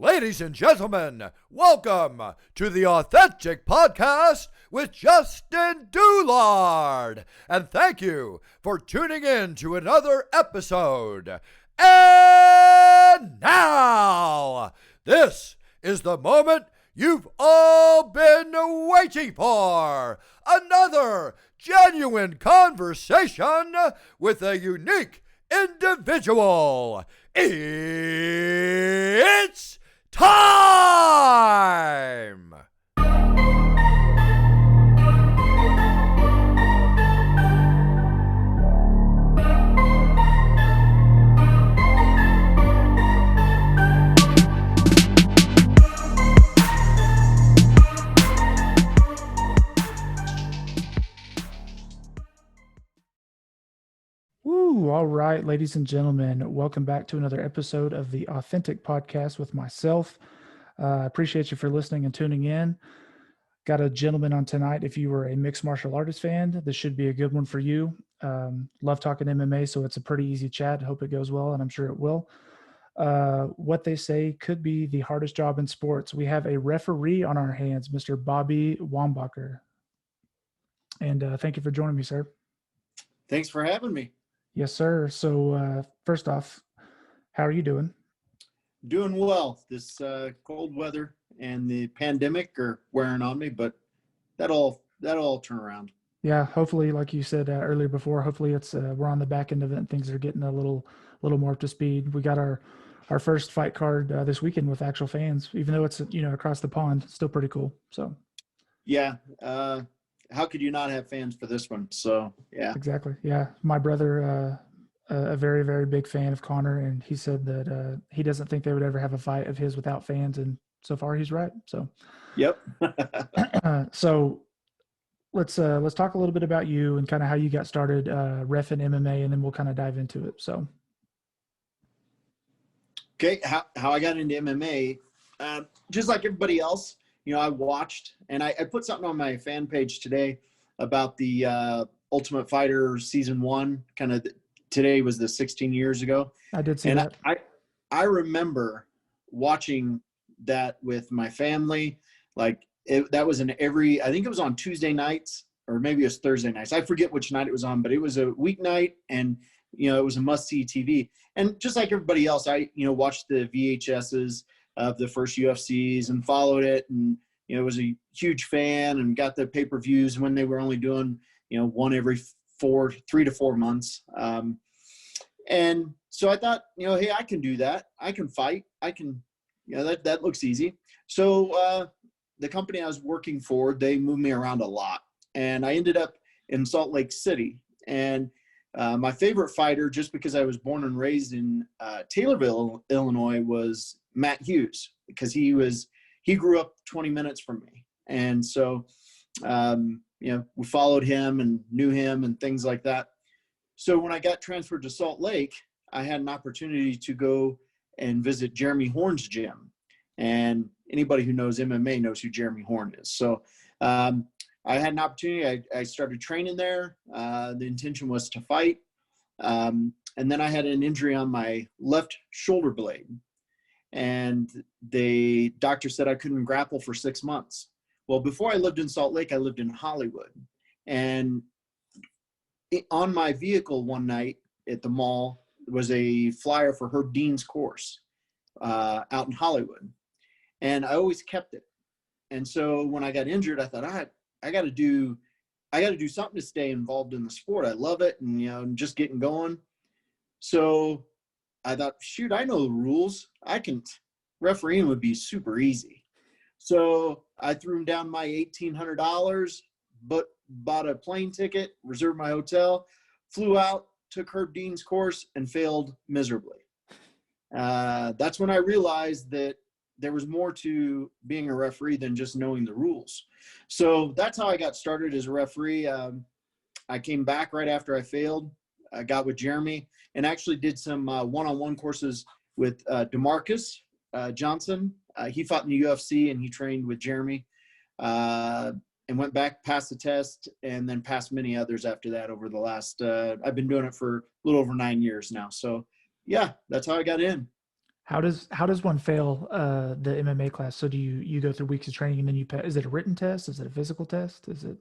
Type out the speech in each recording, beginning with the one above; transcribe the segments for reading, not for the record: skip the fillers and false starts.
Ladies and gentlemen, welcome to the Authentic Podcast with Justin Doulard. And thank you for tuning in to another episode. And now, this is the moment you've all been waiting for. Another genuine conversation with a unique individual. It's time! Woo! All right, ladies and gentlemen, welcome back to another episode of the Authentic Podcast with myself. I appreciate you for listening and tuning in. Got a gentleman on tonight. If you were a mixed martial artist fan, this should be a good one for you. Love talking MMA, so it's a pretty easy chat. Hope it goes well, and I'm sure it will. What they say could be the hardest job in sports. We have a referee on our hands, Mr. Bobby Wombacher. And thank you for joining me, sir. Thanks for having me. Yes, sir. So first off, how are you doing? Doing well. This cold weather and the pandemic are wearing on me, but that'll turn around. Yeah, hopefully, like you said earlier before, hopefully it's we're on the back end of it and things are getting a little more up to speed. We got our first fight card this weekend with actual fans, even though it's across the pond. Still pretty cool. So yeah. How could you not have fans for this one? So, yeah. Exactly. Yeah. My brother, a very, very big fan of Connor, and he said that he doesn't think they would ever have a fight of his without fans, and so far he's right. So, yep. So let's talk a little bit about you and kind of how you got started reffing MMA, and then we'll kind of dive into it. So, okay, how I got into MMA, just like everybody else. I watched, and I put something on my fan page today about the Ultimate Fighter Season 1. Kind of today was the 16 years ago. I did see and that. I remember watching that with my family. Like that was I think it was on Tuesday nights, or maybe it was Thursday nights. I forget which night it was on, but it was a weeknight, and it was a must-see TV. And just like everybody else, I watched the VHSs of the first UFCs and followed it, and was a huge fan and got the pay-per-views when they were only doing one every 3 to 4 months. And so I thought, hey, I can do that. I can fight. I can, that looks easy. So the company I was working for, they moved me around a lot, and I ended up in Salt Lake City. And my favorite fighter, just because I was born and raised in Taylorville, Illinois, was Matt Hughes, because he grew up 20 minutes from me. And so, we followed him and knew him and things like that. So when I got transferred to Salt Lake, I had an opportunity to go and visit Jeremy Horn's gym. And anybody who knows MMA knows who Jeremy Horn is. So I had an opportunity. I started training there. The intention was to fight. And then I had an injury on my left shoulder blade. And the doctor said I couldn't grapple for 6 months. Well, before I lived in Salt Lake, I lived in Hollywood. And on my vehicle one night at the mall was a flyer for Herb Dean's course out in Hollywood. And I always kept it. And so when I got injured, I thought, I got to do something to stay involved in the sport. I love it, and just getting going. So I thought, shoot, I know the rules. Refereeing would be super easy. So I threw him down my $1,800, but bought a plane ticket, reserved my hotel, flew out, took Herb Dean's course, and failed miserably. That's when I realized that there was more to being a referee than just knowing the rules. So that's how I got started as a referee. I came back right after I failed. I got with Jeremy and actually did some one-on-one courses with DeMarcus Johnson. He fought in the UFC, and he trained with Jeremy and went back, passed the test, and then passed many others after that over the last I've been doing it for a little over 9 years now. So, yeah, that's how I got in. How does one fail the MMA class? So do you go through weeks of training and then you pass? Is it a written test? Is it a physical test? Is it?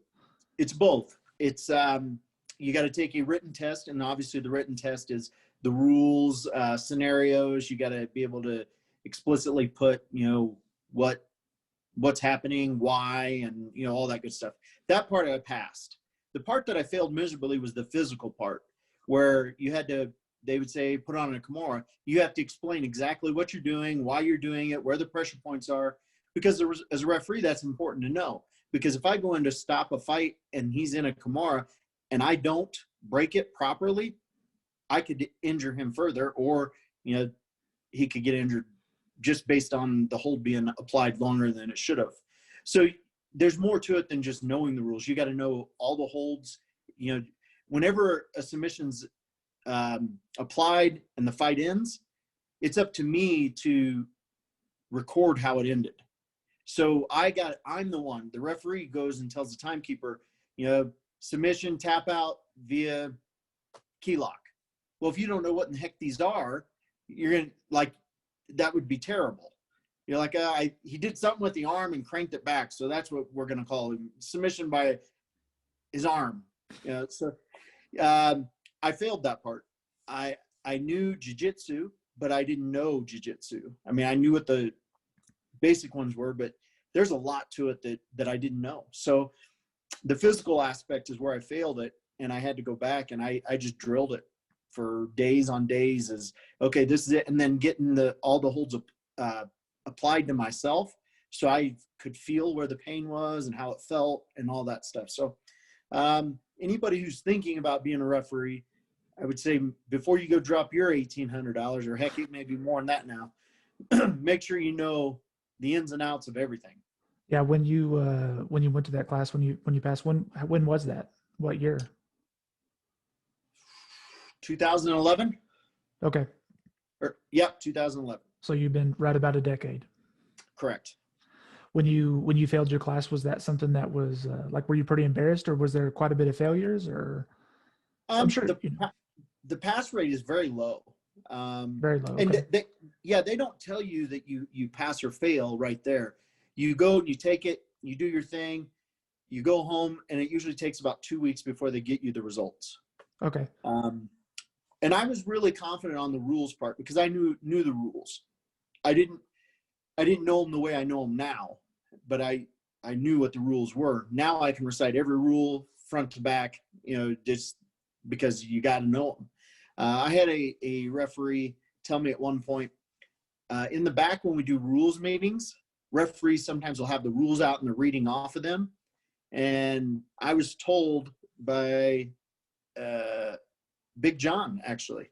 It's both. It's you got to take a written test, and obviously the written test is the rules, scenarios. You got to be able to explicitly put, what's happening, why, and all that good stuff. That part I passed. The part that I failed miserably was the physical part, where they would say, put on a Kimura. You have to explain exactly what you're doing, why you're doing it, where the pressure points are, because as a referee, that's important to know. Because if I go in to stop a fight and he's in a Kimura and I don't break it properly, I could injure him further, or he could get injured just based on the hold being applied longer than it should have. So there's more to it than just knowing the rules. You got to know all the holds. Whenever a submission's applied and the fight ends, it's up to me to record how it ended. So I'm the referee goes and tells the timekeeper, submission, tap out via key lock. Well, if you don't know what in the heck these are, you're going to that would be terrible. You're like, he did something with the arm and cranked it back. So that's what we're going to call him, submission by his arm. So I failed that part. I knew jiu-jitsu, but I didn't know jiu-jitsu. I mean, I knew what the basic ones were, but there's a lot to it that I didn't know. So the physical aspect is where I failed it, and I had to go back, and I just drilled it for days on days as, okay, this is it. And then getting all the holds applied to myself so I could feel where the pain was and how it felt and all that stuff. So anybody who's thinking about being a referee, I would say before you go drop your $1,800, or heck, it may be more than that now, make sure you know the ins and outs of everything. Yeah. When you went to that class, when you passed, when was that? What year? 2011. Okay. 2011. So you've been right about a decade. Correct. When you failed your class, was that something that was were you pretty embarrassed, or was there quite a bit of failures, or? I'm sure the pass rate is very low. Very low. And okay. they don't tell you that you pass or fail right there. You go and you take it, you do your thing, you go home, and it usually takes about 2 weeks before they get you the results. Okay. And I was really confident on the rules part because I knew the rules. I didn't know them the way I know them now, but I knew what the rules were. Now I can recite every rule front to back, just because you got to know them. I had a referee tell me at one point, in the back when we do rules meetings, referees sometimes will have the rules out and they're reading off of them. And I was told by Big John, actually,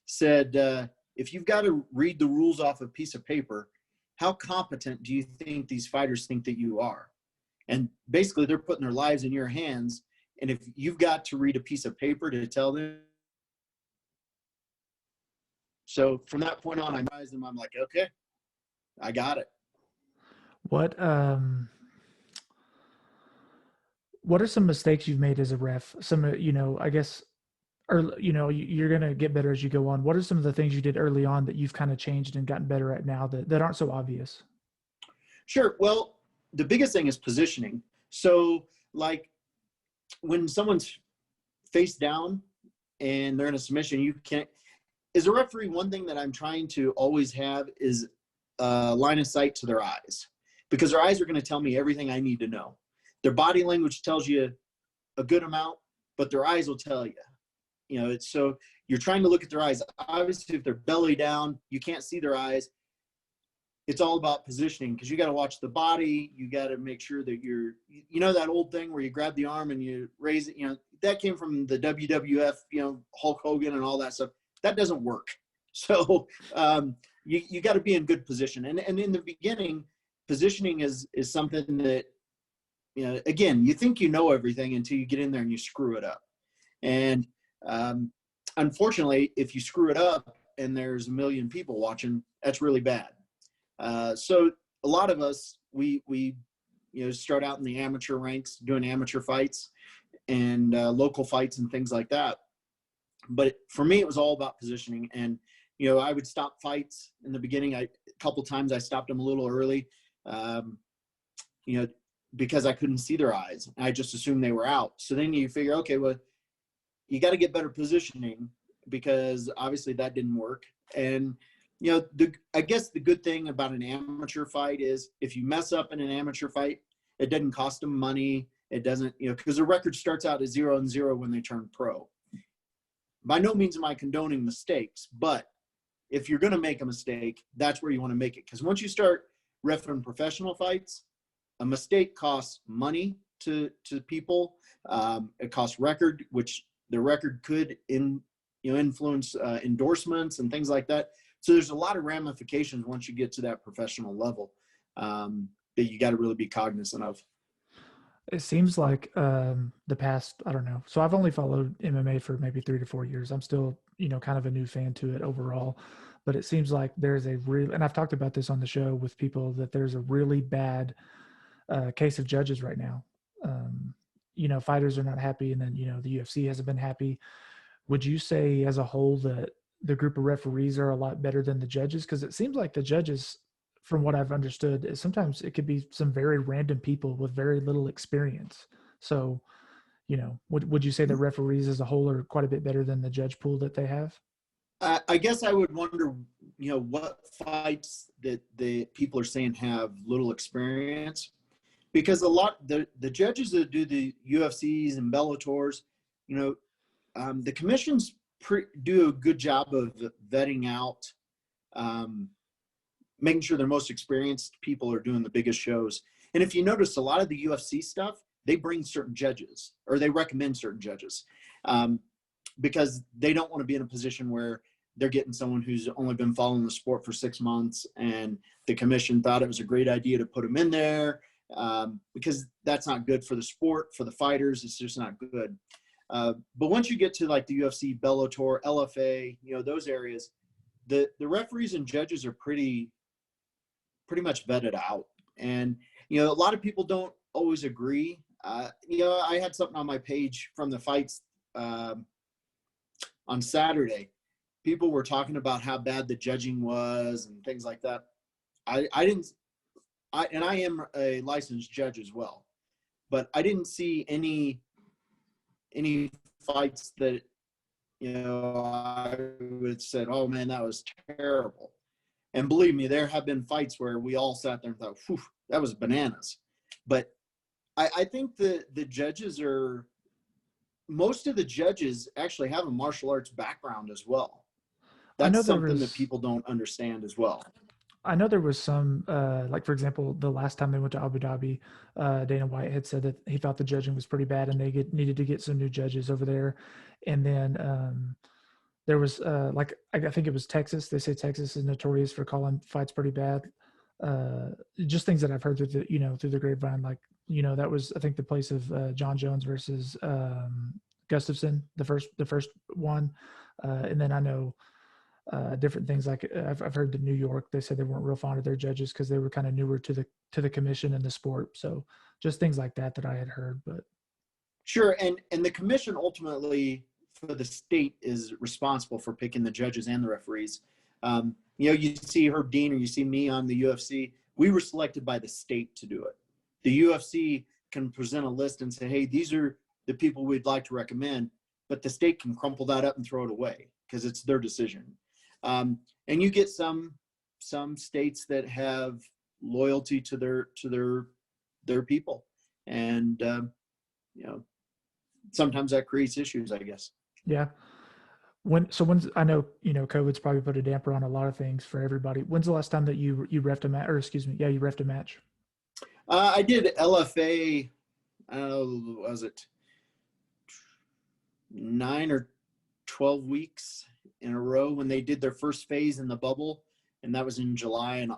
said, if you've got to read the rules off a piece of paper, how competent do you think these fighters think that you are? And basically they're putting their lives in your hands. And if you've got to read a piece of paper to tell them. So from that point on, I realized them. I'm like, okay, I got it. What are some mistakes you've made as a ref? Some, I guess, or, you're going to get better as you go on. What are some of the things you did early on that you've kind of changed and gotten better at now that aren't so obvious? Sure. Well, the biggest thing is positioning. So when someone's face down and they're in a submission, you can't, as a referee, one thing that I'm trying to always have is a line of sight to their eyes, because their eyes are going to tell me everything I need to know. Their body language tells you a good amount, but their eyes will tell you. So you're trying to look at their eyes. Obviously, if they're belly down, you can't see their eyes. It's all about positioning, because you got to watch the body. You got to make sure that that old thing where you grab the arm and you raise it, that came from the WWF, Hulk Hogan and all that stuff. That doesn't work. So you got to be in good position. And in the beginning, positioning is something that, again, you think you know everything until you get in there and you screw it up. And unfortunately, if you screw it up and there's a million people watching, that's really bad. So a lot of us, we start out in the amateur ranks doing amateur fights and local fights and things like that. But for me, it was all about positioning. And, I would stop fights in the beginning. A couple times I stopped them a little early, because I couldn't see their eyes. I just assumed they were out. So then you figure, okay, well, you got to get better positioning, because obviously that didn't work. And, I guess the good thing about an amateur fight is if you mess up in an amateur fight, it doesn't cost them money. It doesn't, because the record starts out at 0-0 when they turn pro. By no means am I condoning mistakes, but if you're going to make a mistake, that's where you want to make it. Because once you start reffing professional fights, a mistake costs money to people. It costs record, which the record could influence endorsements and things like that. So there's a lot of ramifications once you get to that professional level that you got to really be cognizant of. It seems like the past, I don't know. So I've only followed MMA for maybe 3 to 4 years. I'm still, kind of a new fan to it overall. But it seems like there's a real, and I've talked about this on the show with people, that there's a really bad case of judges right now. Fighters are not happy, and then, the UFC hasn't been happy. Would you say as a whole that the group of referees are a lot better than the judges? Because it seems like the judges, from what I've understood, is sometimes it could be some very random people with very little experience. So, would you say the referees as a whole are quite a bit better than the judge pool that they have? I guess I would wonder, what fights that the people are saying have little experience, because the judges that do the UFCs and Bellators, the commissions do a good job of vetting out, making sure their most experienced people are doing the biggest shows. And if you notice, a lot of the UFC stuff, they bring certain judges, or they recommend certain judges, because they don't want to be in a position where they're getting someone who's only been following the sport for 6 months and the commission thought it was a great idea to put them in there, because that's not good for the sport, for the fighters. It's just not good. But once you get to like the UFC, Bellator, LFA, those areas, the referees and judges are pretty much vetted out. And, a lot of people don't always agree. I had something on my page from the fights on Saturday. People were talking about how bad the judging was and things like that. I am a licensed judge as well, but I didn't see any fights that, I would have said, oh man, that was terrible. And believe me, there have been fights where we all sat there and thought, whew, that was bananas. But I think the judges most of the judges actually have a martial arts background as well. That's something that people don't understand as well. I know there was some, like, for example, the last time they went to Abu Dhabi, Dana White had said that he thought the judging was pretty bad and they needed to get some new judges over there. And then there was, I think it was Texas. They say Texas is notorious for calling fights pretty bad. Just things that I've heard through the grapevine. Like, that was, I think, the place of John Jones versus Gustafson, the first one. And then I know different things, like I've heard that New York, they said they weren't real fond of their judges because they were kind of newer to the commission and the sport. So just things like that I had heard. But sure. And the commission ultimately for the state is responsible for picking the judges and the referees. You see Herb Dean or you see me on the UFC, we were selected by the state to do it. The UFC can present a list and say, hey, these are the people we'd like to recommend, but the state can crumple that up and throw it away because it's their decision. And you get some states that have loyalty to their people. And, sometimes that creates issues, I guess. Yeah. I know, COVID's probably put a damper on a lot of things for everybody. When's the last time that you reffed a match, or excuse me, you reffed a match? I did LFA, I don't know, was it 9 or 12 weeks in a row when they did their first phase in the bubble, and that was in July and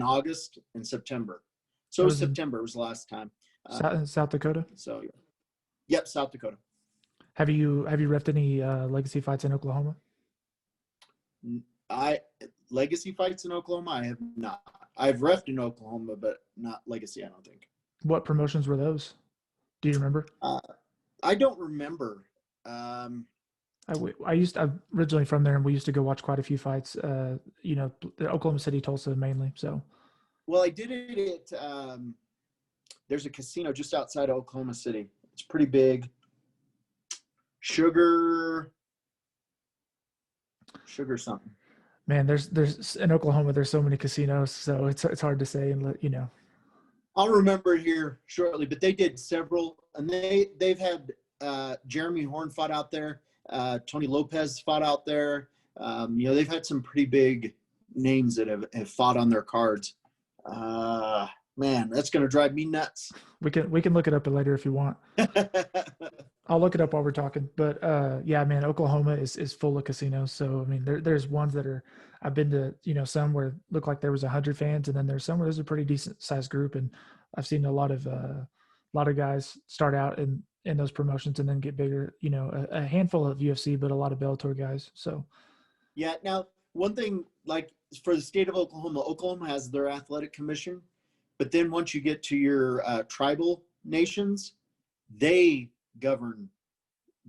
August and September. So it was September was the last time. South Dakota? So, yep, South Dakota. Have you reffed any legacy fights in Oklahoma? Legacy fights in Oklahoma, I have not. I've reffed in Oklahoma, but not legacy, I don't think. What promotions were those? Do you remember? I don't remember. I'm originally from there, and we used to go watch quite a few fights. Oklahoma City, Tulsa mainly. So. Well, I did it at there's a casino just outside of Oklahoma City. It's pretty big. Sugar something. Man, there's in Oklahoma, there's so many casinos, so it's hard to say and I'll remember it here shortly, but they did several, and they've had Jeremy Horn fought out there, Tony Lopez fought out there. They've had some pretty big names that have fought on their cards. Man, that's gonna drive me nuts. We can look it up later if you want. I'll look it up while we're talking. But yeah, man, Oklahoma is full of casinos. So I mean, there's ones that are I've been to, some where it looked like there was 100 fans, and then there's some where there's a pretty decent sized group. And I've seen a lot of guys start out in those promotions and then get bigger. A handful of UFC, but a lot of Bellator guys. So yeah. Now, one thing, like for the state of Oklahoma has their athletic commission, but then once you get to your tribal nations, they govern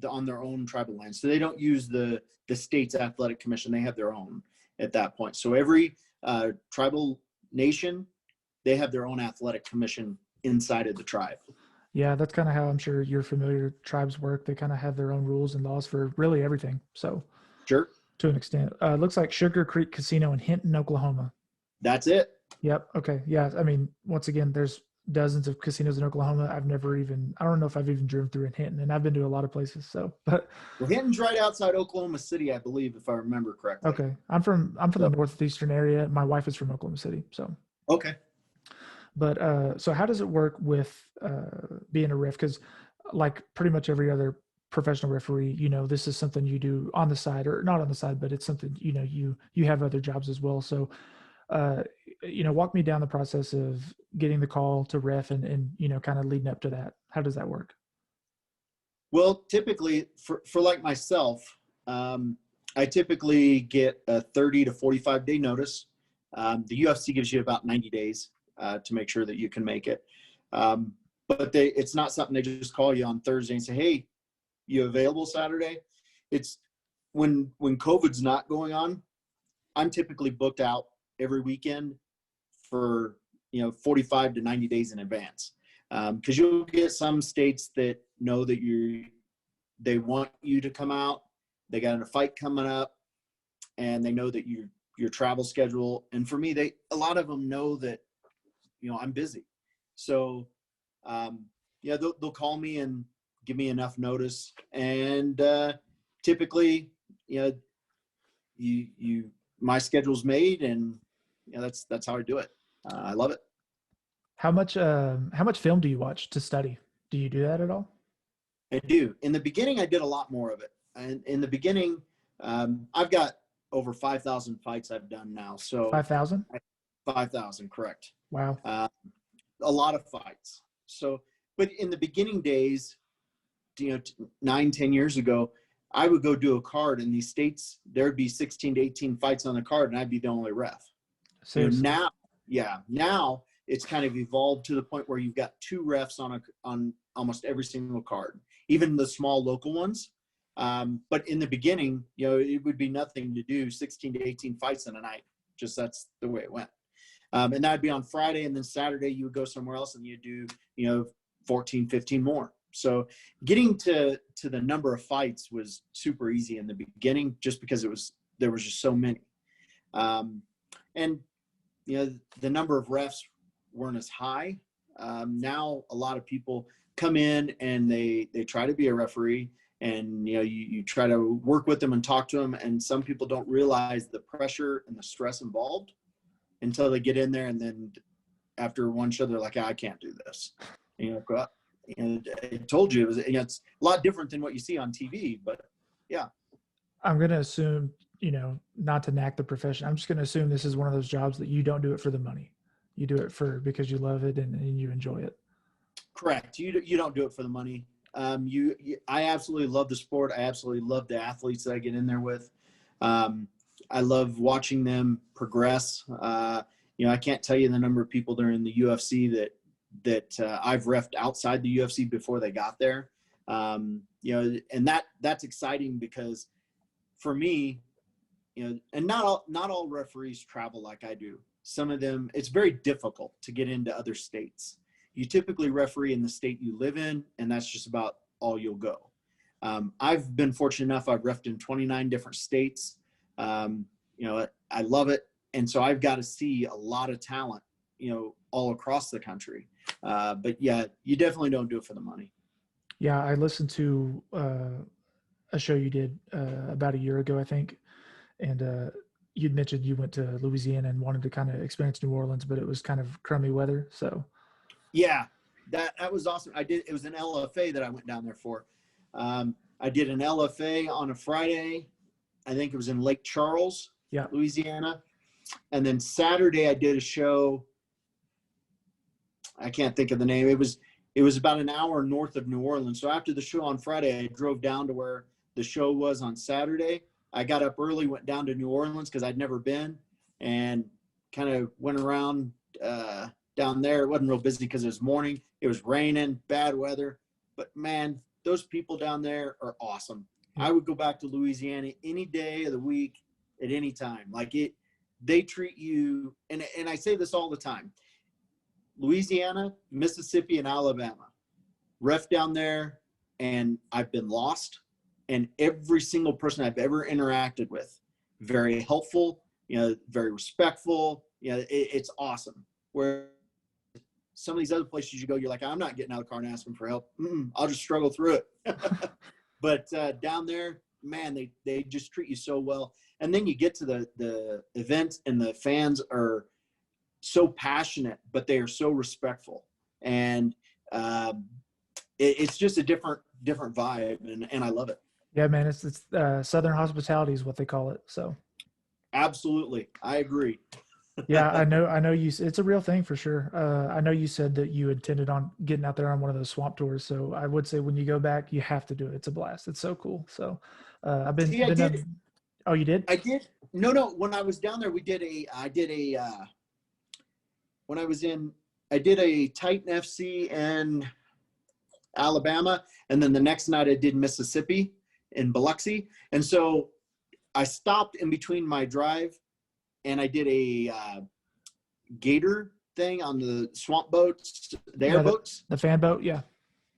on their own tribal land. So they don't use the state's athletic commission. They have their own at that point. So every tribal nation, they have their own athletic commission inside of the tribe. Yeah, that's kind of how I'm sure you're familiar. Tribes work. They kind of have their own rules and laws for really everything. So sure. To an extent. Looks like Sugar Creek Casino in Hinton, Oklahoma. That's it. Yep. Okay. Yeah. I mean, once again, there's dozens of casinos in Oklahoma. I don't know if I've even driven through in Hinton, and I've been to a lot of places. So, but Hinton's right outside Oklahoma City, I believe, if I remember correctly. Okay. I'm from the northeastern area. My wife is from Oklahoma City. So, okay. But so how does it work with being a ref? Because like pretty much every other professional referee, this is something you do on the side, or not on the side, but it's something, you have other jobs as well. So, walk me down the process of getting the call to ref and kind of leading up to that. How does that work? Well, typically for like myself, I typically get a 30 to 45 day notice. The UFC gives you about 90 days to make sure that you can make it. But it's not something they just call you on Thursday and say, hey, you available Saturday? It's when COVID's not going on, I'm typically booked out every weekend for 45 to 90 days in advance, because you'll get some states that know that they want you to come out, they got a fight coming up, and they know that your travel schedule. And for me, a lot of them know that I'm busy, so they'll call me and give me enough notice. And typically my schedule's made, and that's how I do it. I love it. How much film do you watch to study? Do you do that at all? I do. In the beginning, I did a lot more of it. And in the beginning, I've got over 5,000 fights I've done now. So 5,000? 5,000, correct. Wow. A lot of fights. So, but in the beginning days, 9-10 years ago, I would go do a card in these states. There'd be 16 to 18 fights on the card, and I'd be the only ref. Seriously? Now it's kind of evolved to the point where you've got 2 refs on almost every single card, even the small local ones. But in the beginning, it would be nothing to do 16 to 18 fights in a night. Just that's the way it went. And that'd be on Friday, and then Saturday you would go somewhere else and you do 14, 15 more. So getting to the number of fights was super easy in the beginning, just because there was just so many. And the number of refs weren't as high. Now a lot of people come in and they try to be a referee, and you try to work with them and talk to them, and some people don't realize the pressure and the stress involved until they get in there, and then after one show they're like, I can't do this. And I told you it's a lot different than what you see on TV, but yeah. I'm going to assume, not to knack the profession, I'm just going to assume this is one of those jobs that you don't do it for the money. You do it because you love it and you enjoy it. Correct. You don't do it for the money. I absolutely love the sport. I absolutely love the athletes that I get in there with. I love watching them progress. I can't tell you the number of people that are in the UFC that I've reffed outside the UFC before they got there. and that's exciting because for me, and not all referees travel like I do. Some of them, it's very difficult to get into other states. You typically referee in the state you live in, and that's just about all you'll go. I've been fortunate enough, I've reffed in 29 different states. I love it. And so I've got to see a lot of talent, all across the country. But yeah, you definitely don't do it for the money. Yeah, I listened to a show you did about a year ago, I think. And you'd mentioned you went to Louisiana and wanted to kind of experience New Orleans, but it was kind of crummy weather. So yeah, that was awesome. It was an LFA that I went down there for. I did an LFA on a Friday. I think it was in Lake Charles, Louisiana. And then Saturday I did a show. I can't think of the name. It was about an hour north of New Orleans. So after the show on Friday, I drove down to where the show was on Saturday. I got up early, went down to New Orleans because I'd never been, and kind of went around down there. It wasn't real busy because it was morning. It was raining, bad weather. But, man, those people down there are awesome. I would go back to Louisiana any day of the week at any time. They treat you, and I say this all the time, Louisiana, Mississippi, and Alabama. Ref down there, and I've been lost. And every single person I've ever interacted with, very helpful, very respectful. It's awesome. Where some of these other places you go, you're like, I'm not getting out of the car and asking for help. I'll just struggle through it. But down there, man, they just treat you so well. And then you get to the event, and the fans are so passionate, but they are so respectful. And it's just a different vibe, and I love it. Yeah, man, it's Southern hospitality is what they call it. So absolutely, I agree. Yeah, I know you. It's a real thing for sure. I know you said that you intended on getting out there on one of those swamp tours. So I would say when you go back, you have to do it. It's a blast. It's so cool. So I've been. See, I did. Oh, you did? I did. No. When I was down there, I did a Titan FC in Alabama, and then the next night I did Mississippi in Biloxi. And so I stopped in between my drive, and I did a gator thing on the swamp boats, the airboats. The fan boat, yeah.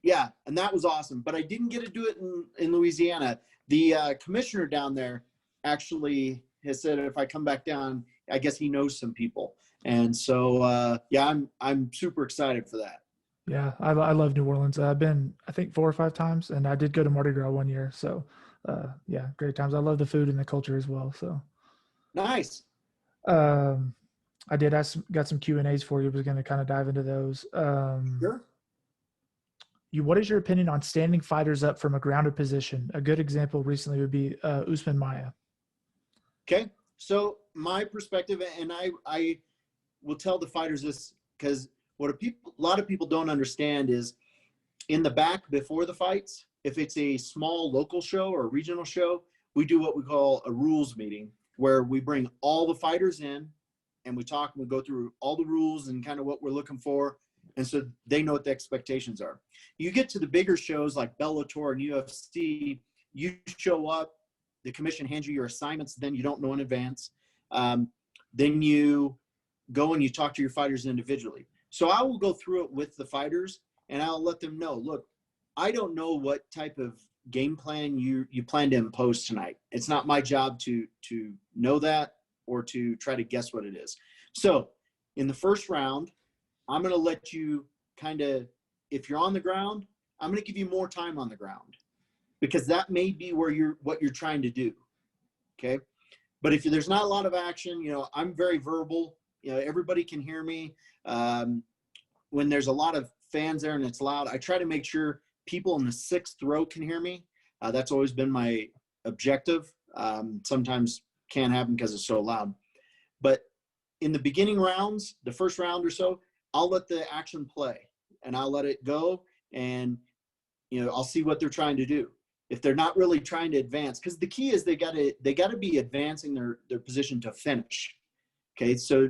Yeah, and that was awesome. But I didn't get to do it in Louisiana. The commissioner down there actually has said if I come back down, I guess he knows some people. And so, I'm super excited for that. Yeah, I love New Orleans. I've been, I think, 4 or 5 times, and I did go to Mardi Gras one year. So, great times. I love the food and the culture as well. So nice. I got some Q&As for you. I was going to kind of dive into those. Sure. What is your opinion on standing fighters up from a grounded position? A good example recently would be Usman Maia. Okay, so my perspective, and I will tell the fighters this because a lot of people don't understand is in the back before the fights, if it's a small local show or a regional show, we do what we call a rules meeting where we bring all the fighters in and we talk and we go through all the rules and kind of what we're looking for. And so they know what the expectations are. You get to the bigger shows like Bellator and UFC, you show up, the commission hands you your assignments, then you don't know in advance. Then you go and you talk to your fighters individually. So I will go through it with the fighters and I'll let them know, look, I don't know what type of game plan you plan to impose tonight. It's not my job to know that or to try to guess what it is. So in the first round, I'm going to let you kind of, if you're on the ground, I'm going to give you more time on the ground because that may be what you're trying to do. Okay. But if there's not a lot of action, I'm very verbal, everybody can hear me. When there's a lot of fans there and it's loud, I try to make sure people in the 6th row can hear me. That's always been my objective. Sometimes can't happen because it's so loud. But in the beginning rounds, the first round or so, I'll let the action play and I'll let it go and, I'll see what they're trying to do. If they're not really trying to advance, because the key is they got to be advancing their position to finish. Okay. So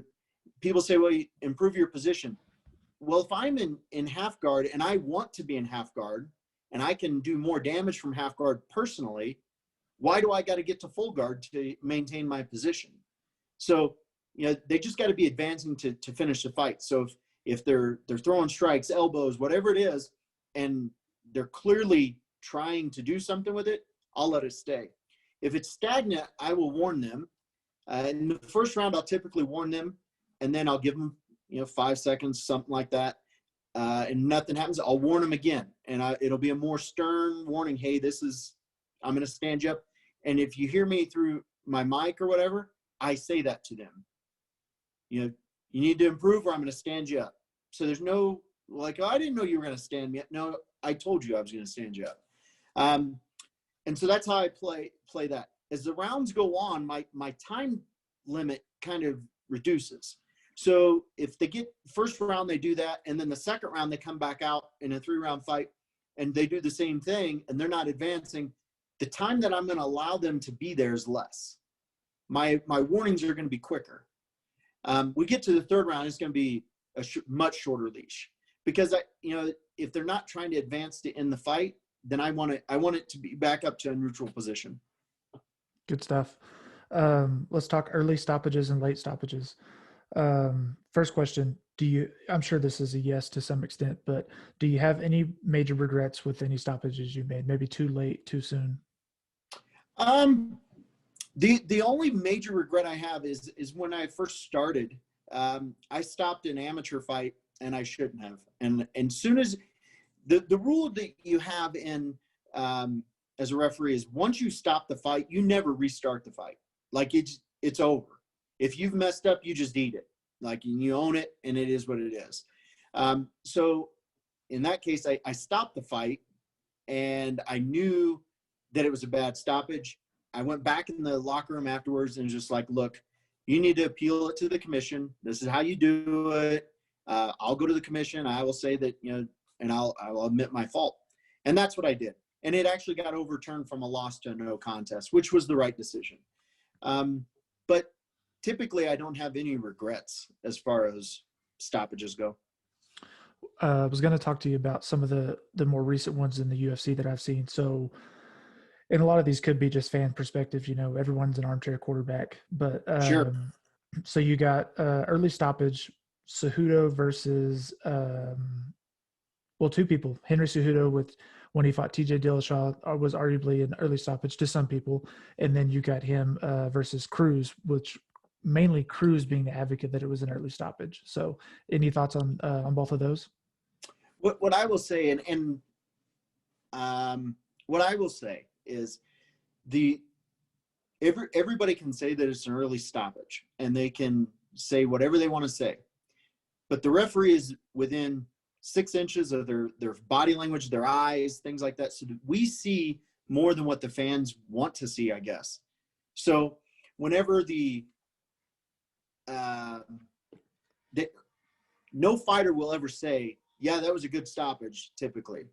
people say, well, you improve your position. Well, if I'm in half guard and I want to be in half guard and I can do more damage from half guard personally, why do I got to get to full guard to maintain my position? So, they just got to be advancing to finish the fight. So if they're throwing strikes, elbows, whatever it is, and they're clearly trying to do something with it, I'll let it stay. If it's stagnant, I will warn them. In the first round, I'll typically warn them, and then I'll give them, 5 seconds, something like that. And nothing happens, I'll warn them again. And it'll be a more stern warning. Hey, I'm going to stand you up. And if you hear me through my mic or whatever, I say that to them. You need to improve or I'm going to stand you up. So there's no like, oh, I didn't know you were going to stand me up. No, I told you I was going to stand you up. And so that's how I play that. As the rounds go on, my time limit kind of reduces. So if they get first round, they do that. And then the second round, they come back out in a 3-round fight and they do the same thing and they're not advancing. The time that I'm going to allow them to be there is less. My warnings are going to be quicker. We get to the third round, it's going to be a much shorter leash because if they're not trying to advance to end the fight, then I want it to be back up to a neutral position. Good stuff. Let's talk early stoppages and late stoppages. First question, I'm sure this is a yes to some extent, but do you have any major regrets with any stoppages you made? Maybe too late, too soon? The only major regret I have is when I first started, I stopped an amateur fight and I shouldn't have. And soon as the rule that you have in, as a referee is once you stop the fight, you never restart the fight. Like it's over. If you've messed up, you just eat it. Like you own it and it is what it is. So in that case, I stopped the fight and I knew that it was a bad stoppage. I went back in the locker room afterwards and just like, look, you need to appeal it to the commission. This is how you do it. I'll go to the commission. I will say that, and I'll admit my fault. And that's what I did. And it actually got overturned from a loss to a no contest, which was the right decision. But typically I don't have any regrets as far as stoppages go. I was going to talk to you about some of the more recent ones in the UFC that I've seen. So, and a lot of these could be just fan perspective, everyone's an armchair quarterback, but Sure. So you got early stoppage, Cejudo versus, two people. Henry Cejudo when he fought TJ Dillashaw was arguably an early stoppage to some people. And then you got him versus Cruz, which mainly Cruz being the advocate that it was an early stoppage. So any thoughts on both of those? What I will say, and what I will say is everybody can say that it's an early stoppage and they can say whatever they want to say, but the referee is within 6 inches of their body language, their eyes, things like that. So we see more than what the fans want to see, I guess. So whenever no fighter will ever say, yeah, that was a good stoppage. Typically,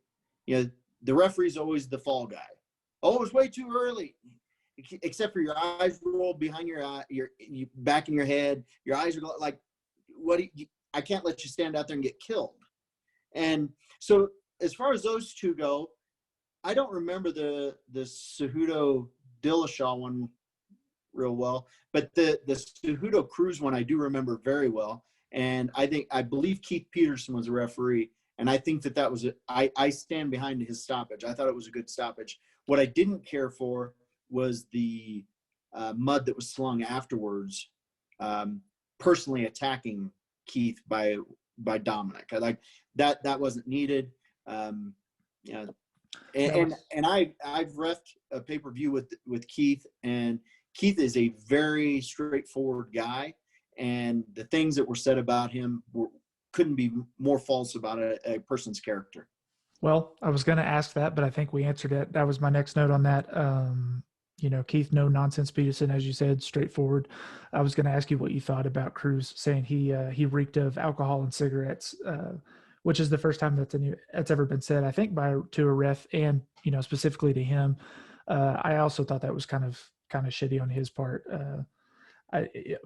the referee's always the fall guy. Oh, it was way too early. Except for your eyes roll behind your eye, your back in your head. Your eyes are like, I can't let you stand out there and get killed. And so as far as those two go, I don't remember the Cejudo Dillashaw one real well, but the Cejudo Cruz one I do remember very well. And I believe Keith Peterson was a referee. And I think that was I stand behind his stoppage. I thought it was a good stoppage. What I didn't care for was the mud that was slung afterwards, personally attacking Keith by Dominic. Like that wasn't needed. And I've refed a pay-per-view with Keith, and Keith is a very straightforward guy, and the things that were said about him couldn't be more false about a person's character. Well, I was going to ask that, but I think we answered it. That was my next note on that. Keith, no nonsense Peterson, as you said, straightforward. I was going to ask you what you thought about Cruz saying he reeked of alcohol and cigarettes, which is the first time that's ever been said, I think, to a ref, and specifically to him. I also thought that was kind of shitty on his part.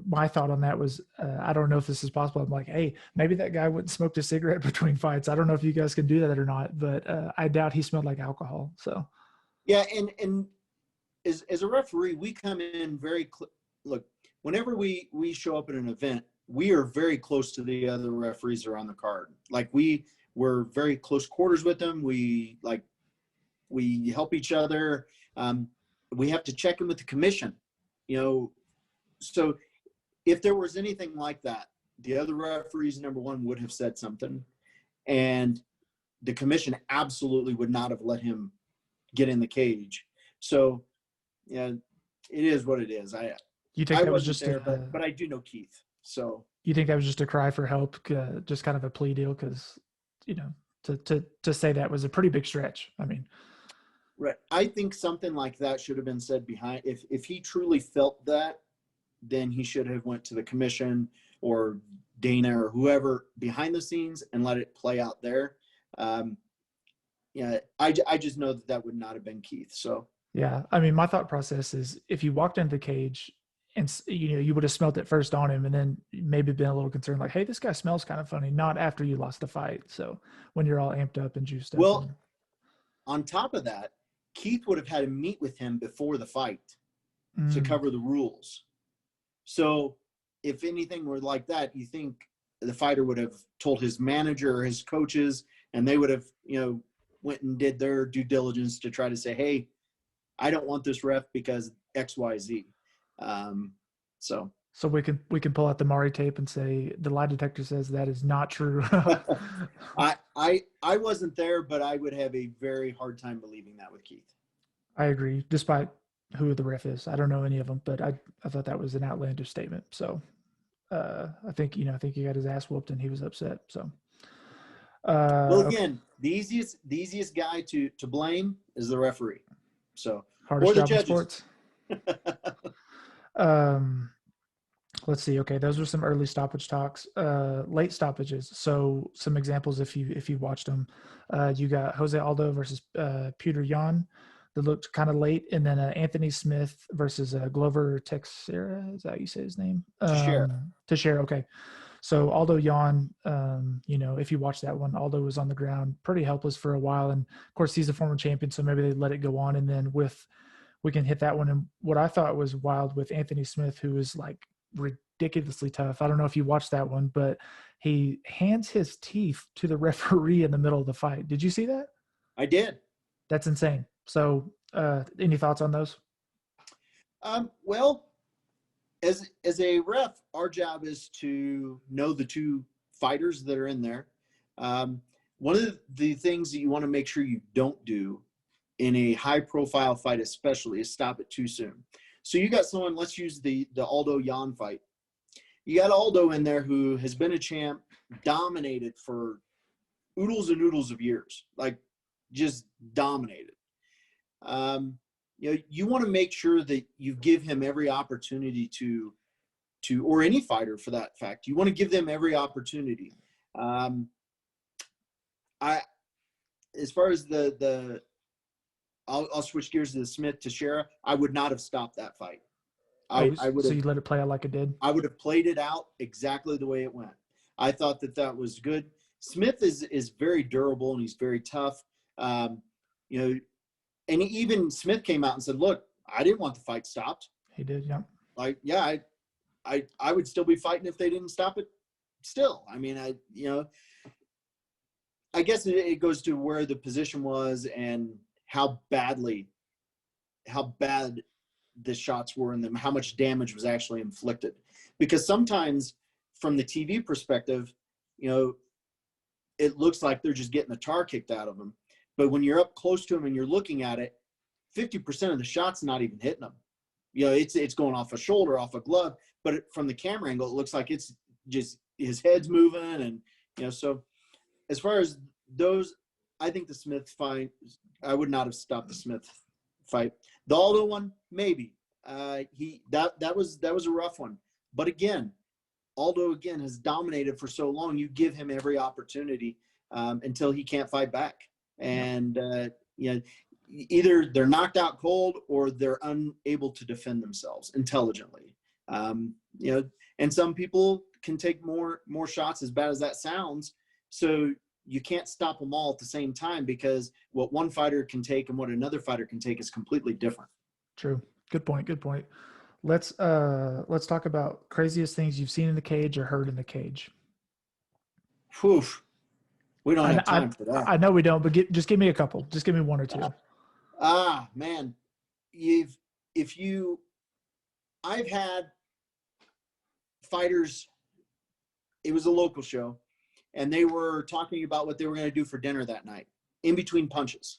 my thought on that was, I don't know if this is possible. I'm like, hey, maybe that guy wouldn't smoke a cigarette between fights. I don't know if you guys can do that or not, but I doubt he smelled like alcohol. So Yeah, and as a referee, we come in look, whenever we show up at an event, we are very close to the other referees that are on the card. Like we're very close quarters with them. We help each other. We have to check in with the commission, so if there was anything like that, the other referees, number one, would have said something, and the commission absolutely would not have let him get in the cage. So, yeah, it is what it is. You think that was wasn't just there, but I do know Keith. So you think that was just a cry for help, just kind of a plea deal? Because, to say that was a pretty big stretch. I mean, right. I think something like that should have been said behind. If he truly felt that, then he should have went to the commission or Dana or whoever behind the scenes and let it play out there. I just know that would not have been Keith. So yeah, I mean, my thought process is if you walked into the cage and you would have smelled it first on him, and then maybe been a little concerned, like, hey, this guy smells kind of funny. Not after you lost the fight. So when you're all amped up and juiced up. Well, on top of that, Keith would have had to meet with him before the fight to cover the rules. So if anything were like that, you think the fighter would have told his manager or his coaches, and they would have, went and did their due diligence to try to say, hey, I don't want this ref because X, Y, Z. So we can pull out the Mari tape and say the lie detector says that is not true. I wasn't there, but I would have a very hard time believing that with Keith. I agree, despite who the ref is. I don't know any of them, but I thought that was an outlandish statement. So I think he got his ass whooped and he was upset. So well, again, the easiest guy to blame is the referee. So hardest or the job in judges. Sports. Let's see. Okay, those were some early stoppage talks. Late stoppages. So some examples, if you watched them, you got Jose Aldo versus Peter Yan, that looked kind of late, and then Anthony Smith versus Glover Teixeira. Is that how you say his name? Teixeira. Okay. So Aldo Yan, if you watch that one, Aldo was on the ground pretty helpless for a while, and of course he's a former champion, so maybe they let it go on. And then we can hit that one. And what I thought was wild with Anthony Smith, who is like ridiculously tough. I don't know if you watched that one, but he hands his teeth to the referee in the middle of the fight. Did you see that? I did. That's insane. So any thoughts on those? Well, as a ref, our job is to know the two fighters that are in there. One of the things that you want to make sure you don't do in a high profile fight, especially, is stop it too soon. So you got someone, let's use the Aldo Yan fight. You got Aldo in there who has been a champ, dominated for oodles and oodles of years, like just dominated. You want to make sure that you give him every opportunity to, or any fighter for that fact, you want to give them every opportunity. As far as I'll switch gears to the Smith Teixeira. I would not have stopped that fight. I would. So you let it play out like it did? I would have played it out exactly the way it went. I thought that was good. Smith is very durable and he's very tough. And even Smith came out and said, "Look, I didn't want the fight stopped." He did, yeah. Like, yeah, I would still be fighting if they didn't stop it. Still, I mean, I guess it goes to where the position was and how bad the shots were in them, how much damage was actually inflicted. Because sometimes from the TV perspective, it looks like they're just getting the tar kicked out of them. But when you're up close to them and you're looking at it, 50% of the shot's not even hitting them. It's going off a shoulder, off a glove. But from the camera angle, it looks like it's just his head's moving. And, so as far as those, I think the Smith fight, I would not have stopped the Smith fight. The Aldo one, maybe. That was a rough one. But again, Aldo has dominated for so long. You give him every opportunity until he can't fight back. And either they're knocked out cold or they're unable to defend themselves intelligently. You know, and some people can take more shots, as bad as that sounds. So you can't stop them all at the same time, because what one fighter can take and what another fighter can take is completely different. True. Good point. Good point. Let's talk about craziest things you've seen in the cage or heard in the cage. Whew. We don't have time for that. I know we don't, but just give me a couple. Just give me one or two. Man, I've had fighters. It was a local show, and they were talking about what they were going to do for dinner that night in between punches,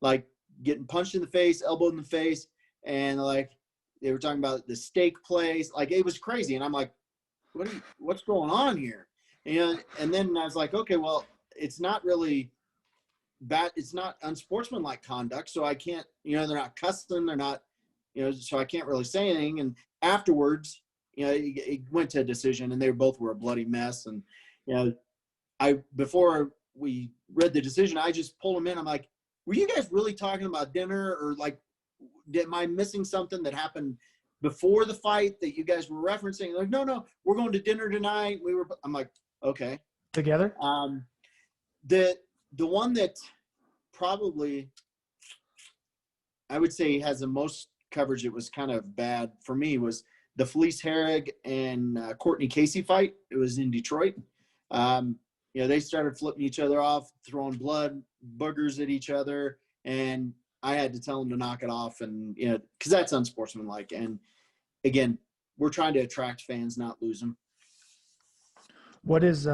like getting punched in the face, elbowed in the face, and like they were talking about the steak place. Like, it was crazy, and I'm like, what's going on here? And then I was like, okay, well, it's not really bad. It's not unsportsmanlike conduct, so I can't, they're not cussing, they're not, so I can't really say anything. And afterwards, it went to a decision, and they both were a bloody mess. And, before we read the decision, I just pulled them in. I'm like, were you guys really talking about dinner, or like, am I missing something that happened before the fight that you guys were referencing? Like, no, we're going to dinner tonight. I'm like, okay. Together? The one that probably I would say has the most coverage, it was kind of bad for me, was the Felice Herrig and Courtney Casey fight. It was in Detroit. They started flipping each other off, throwing blood boogers at each other, and I had to tell them to knock it off, and because that's unsportsmanlike. And again, we're trying to attract fans, not lose them. What's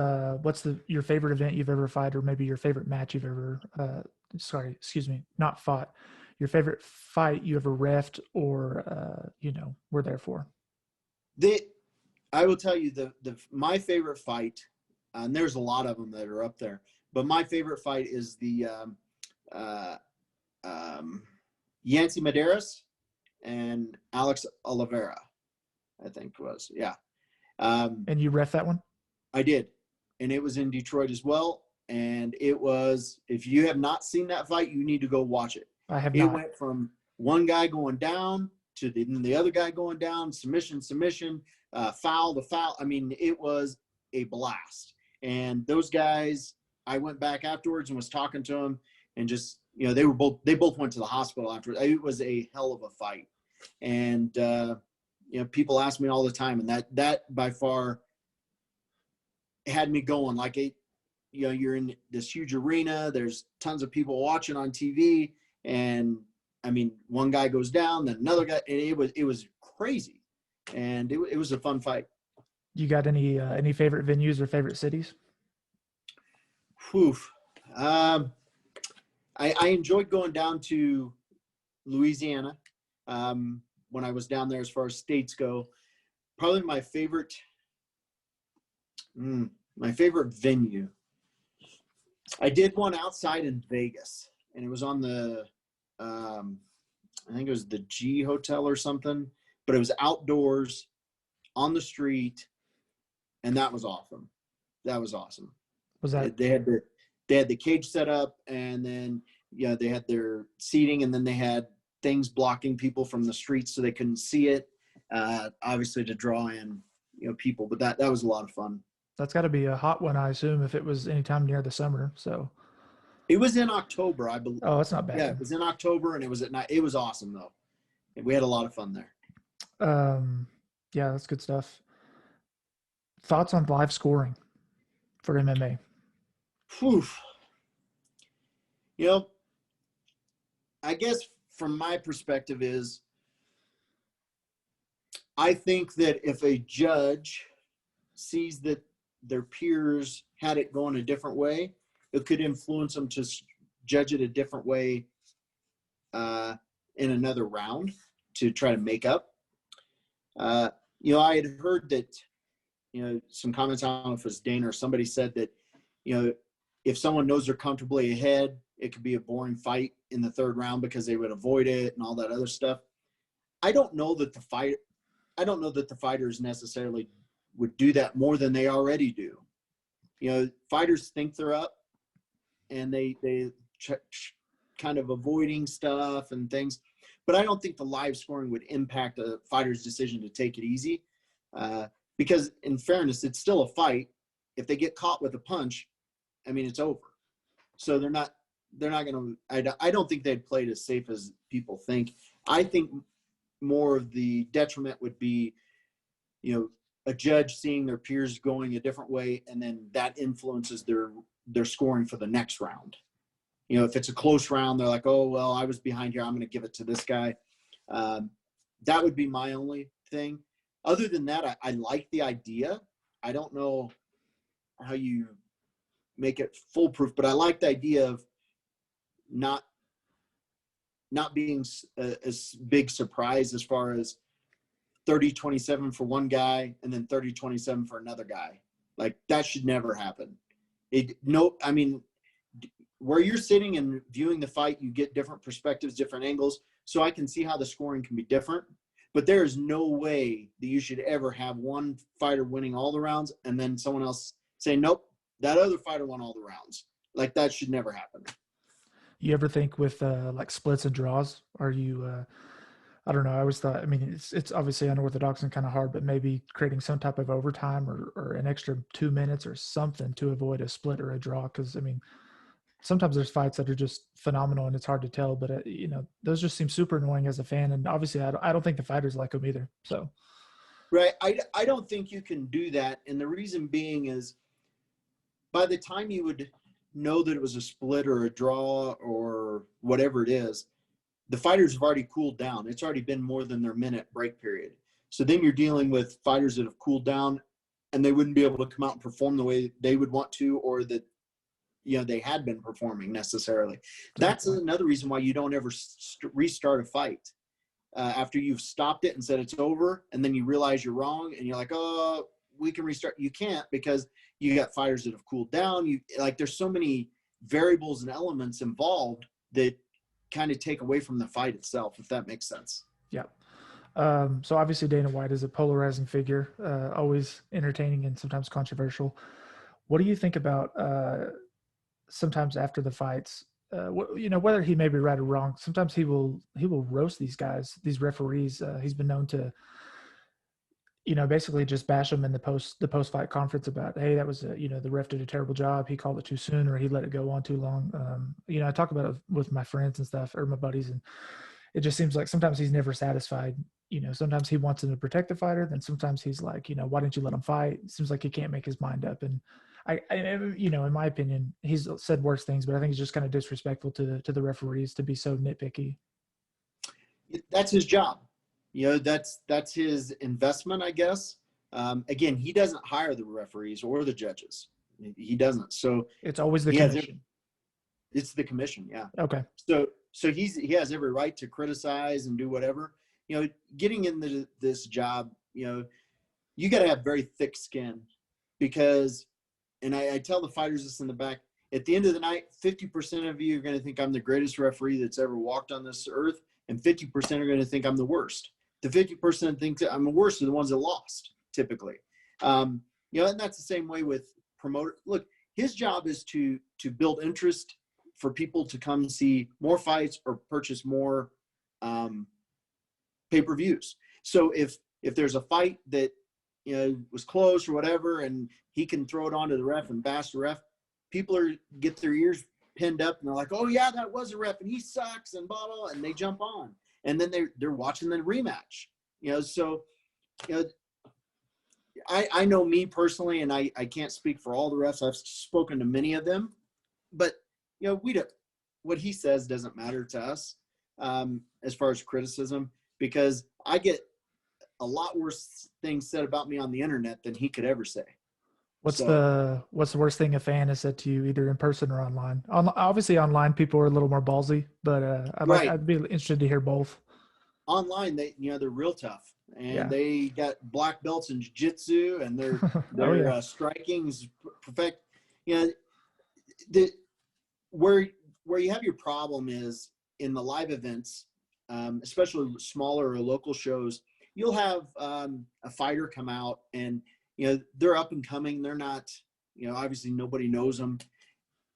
your favorite event you've ever fought, or maybe your favorite match you've ever not fought, your favorite fight you ever reffed or were there for? I will tell you my favorite fight, and there's a lot of them that are up there, but my favorite fight is the Yancy Medeiros and Alex Oliveira, I think was. Yeah. And you ref that one? I did. And it was in Detroit as well. And it was, if you have not seen that fight, you need to go watch it. I have not. It went from one guy going down to the other guy going down, submission, foul to foul. I mean, it was a blast. And those guys, I went back afterwards and was talking to them, and just, they both went to the hospital afterwards. It was a hell of a fight. And, people ask me all the time, and that by far had me going. Like, you're in this huge arena, there's tons of people watching on TV, and I mean, one guy goes down, then another guy, and it was crazy, and it was a fun fight. You got any favorite venues or favorite cities? Whew. I enjoyed going down to Louisiana when I was down there. As far as states go, probably my favorite venue. I did one outside in Vegas, and it was on the, I think it was the G Hotel or something, but it was outdoors on the street, and that was awesome. Was that? They had the cage set up, and then they had their seating, and then they had things blocking people from the streets so they couldn't see it. Obviously to draw in people, but that was a lot of fun. That's got to be a hot one, I assume, if it was anytime near the summer. So it was in October, I believe. Oh, that's not bad. Yeah, it was in October, and it was at night. It was awesome though. We had a lot of fun there. Yeah, that's good stuff. Thoughts on live scoring for MMA? Whew. I guess from my perspective is, I think that if a judge sees that their peers had it going a different way, it could influence them to judge it a different way in another round to try to make up. I had heard that, some comments, I don't know if it was Dana or somebody said that, if someone knows they're comfortably ahead, it could be a boring fight in the third round because they would avoid it and all that other stuff. I don't know that the fighters necessarily would do that more than they already do. Fighters think they're up, and they kind of avoiding stuff and things. but I don't think the live scoring would impact a fighter's decision to take it easy, because in fairness, it's still a fight. If they get caught with a punch, I mean, it's over. So they're not going to, I don't think they'd play it as safe as people think. I think more of the detriment would be, a judge seeing their peers going a different way, and then that influences their scoring for the next round. If it's a close round, they're like, oh, well, I was behind here, I'm going to give it to this guy. That would be my only thing. Other than that, I like the idea. I don't know how you make it foolproof, but I like the idea of not being a big surprise as far as 30-27 for one guy and then 30-27 for another guy. Like, that should never happen. Where you're sitting and viewing the fight, you get different perspectives, different angles. So I can see how the scoring can be different, but there is no way that you should ever have one fighter winning all the rounds and then someone else say, nope, that other fighter won all the rounds. Like, that should never happen. You ever think with like splits and draws? Are you, I don't know. I always thought, it's obviously unorthodox and kind of hard, but maybe creating some type of overtime or an extra 2 minutes or something to avoid a split or a draw. Cause sometimes there's fights that are just phenomenal and it's hard to tell, but those just seem super annoying as a fan. And obviously I don't think the fighters like them either. So. Right. I don't think you can do that. And the reason being is by the time you would know that it was a split or a draw or whatever it is, the fighters have already cooled down. It's already been more than their minute break period. So then you're dealing with fighters that have cooled down and they wouldn't be able to come out and perform the way they would want to, or that, they had been performing necessarily. That's another reason why you don't ever restart a fight after you've stopped it and said it's over. And then you realize you're wrong and you're like, oh, we can restart. You can't, because you got fighters that have cooled down. There's so many variables and elements involved that kind of take away from the fight itself, if that makes sense. Yeah. So obviously Dana White is a polarizing figure, always entertaining and sometimes controversial. What do you think about sometimes after the fights, whether he may be right or wrong, sometimes he will roast these guys, these referees. He's been known to, basically just bash them in the post-fight conference about, hey, that was the ref did a terrible job. He called it too soon, or he let it go on too long. I talk about it with my friends and stuff, or my buddies, and it just seems like sometimes he's never satisfied. Sometimes he wants him to protect the fighter. Then sometimes he's like, why didn't you let him fight? It seems like he can't make his mind up. And I in my opinion, he's said worse things, but I think it's just kind of disrespectful to the referees to be so nitpicky. That's his job. That's his investment, I guess. Again, he doesn't hire the referees or the judges. He doesn't. So it's always the commission. It's the commission. Yeah. Okay. So he has every right to criticize and do whatever. Getting into this job, you got to have very thick skin, because, and I tell the fighters this in the back, at the end of the night, 50% of you are going to think I'm the greatest referee that's ever walked on this earth, and 50% are going to think I'm the worst. The 50% think that I'm the worst are the ones that lost, typically. And that's the same way with promoter. Look, his job is to build interest for people to come see more fights or purchase more pay-per-views. So if there's a fight that was close or whatever, and he can throw it onto the ref and bash the ref, people get their ears pinned up and they're like, oh yeah, that was a ref and he sucks and blah blah, and they jump on, and then they're watching the rematch. I know me personally, and I can't speak for all the refs. I've spoken to many of them, but we don't. What he says doesn't matter to us as far as criticism, because I get a lot worse things said about me on the internet than he could ever say. What's the worst thing a fan has said to you, either in person or online? Obviously, online people are a little more ballsy, but I'd be interested to hear both. Online, they're real tough, and they got black belts in jiu-jitsu, and their striking is perfect. Where you have your problem is in the live events, especially smaller or local shows. You'll have a fighter come out, and they're up and coming. They're not, obviously nobody knows them,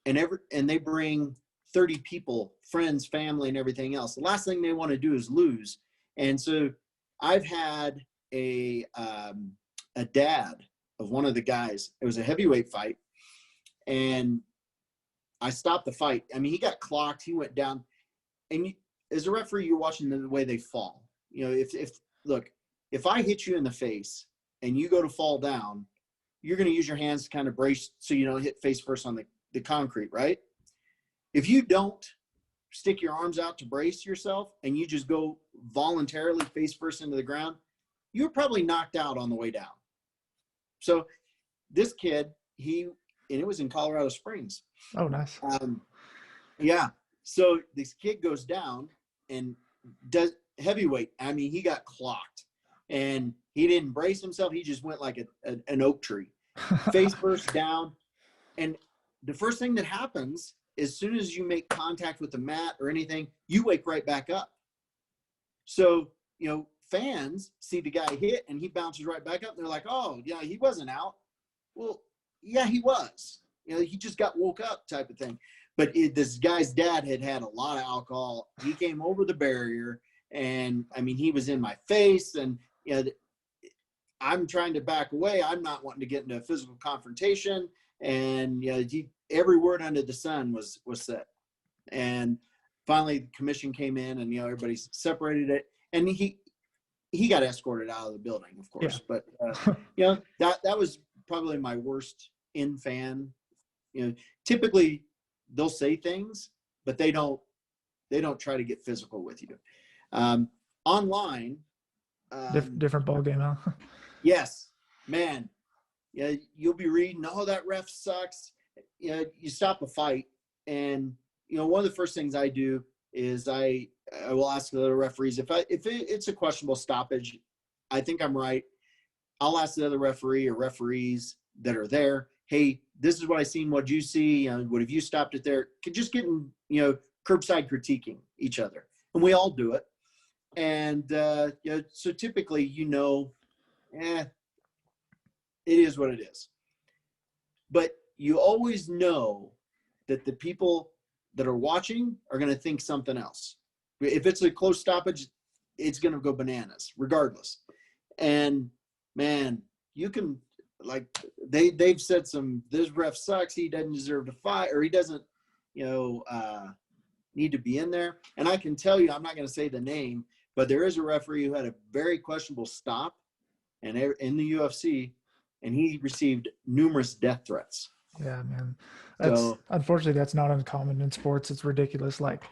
and they bring 30 people, friends, family, and everything else. The last thing they want to do is lose. And so I've had a dad of one of the guys. It was a heavyweight fight, and I stopped the fight. I mean, he got clocked. He went down, and as a referee, you're watching the way they fall. You know, if I hit you in the face and you go to fall down, you're going to use your hands to kind of brace so you don't hit face first on the concrete, right? If you don't stick your arms out to brace yourself and you just go voluntarily face first into the ground, you're probably knocked out on the way down. So this kid, and it was in Colorado Springs. Oh, nice. Yeah. So this kid goes down and does heavyweight. I mean, he got clocked and he didn't brace himself. He just went like an oak tree, face first down. And the first thing that happens, as soon as you make contact with the mat or anything, you wake right back up. So, you know, fans see the guy hit and he bounces right back up. And they're like, oh, yeah, he wasn't out. Well, yeah, he was. You know, he just got woke up type of thing. But this guy's dad had a lot of alcohol. He came over the barrier, and, I mean, he was in my face. And, you know, I'm trying to back away. I'm not wanting to get into a physical confrontation. And, you know, every word under the sun was said. And finally, the commission came in, and, you know, everybody separated it. And he got escorted out of the building, of course. Yeah. But, you know, that was probably my worst in-fan. You know, typically they'll say things, but they don't try to get physical with you. Online. Different ball game, huh? Yes, man. Yeah, you'll be reading, oh, that ref sucks. You know, you stop a fight, and, you know, one of the first things I do is I will ask the other referees if it's a questionable stoppage, I think I'm right. I'll ask the other referee or referees that are there, hey, this is what I seen. What'd you see? What have you stopped it there? Just getting, you know, curbside critiquing each other, and we all do it. And you know, so typically, you know, it is what it is. But you always know that the people that are watching are going to think something else. If it's a close stoppage, it's going to go bananas regardless. And man, you can, like, they've said this ref sucks. He doesn't deserve to fight, or he doesn't, you know, need to be in there. And I can tell you, I'm not going to say the name, but there is a referee who had a very questionable stop and in the UFC, and he received numerous death threats. Yeah, man. Unfortunately, that's not uncommon in sports. It's ridiculous. Like,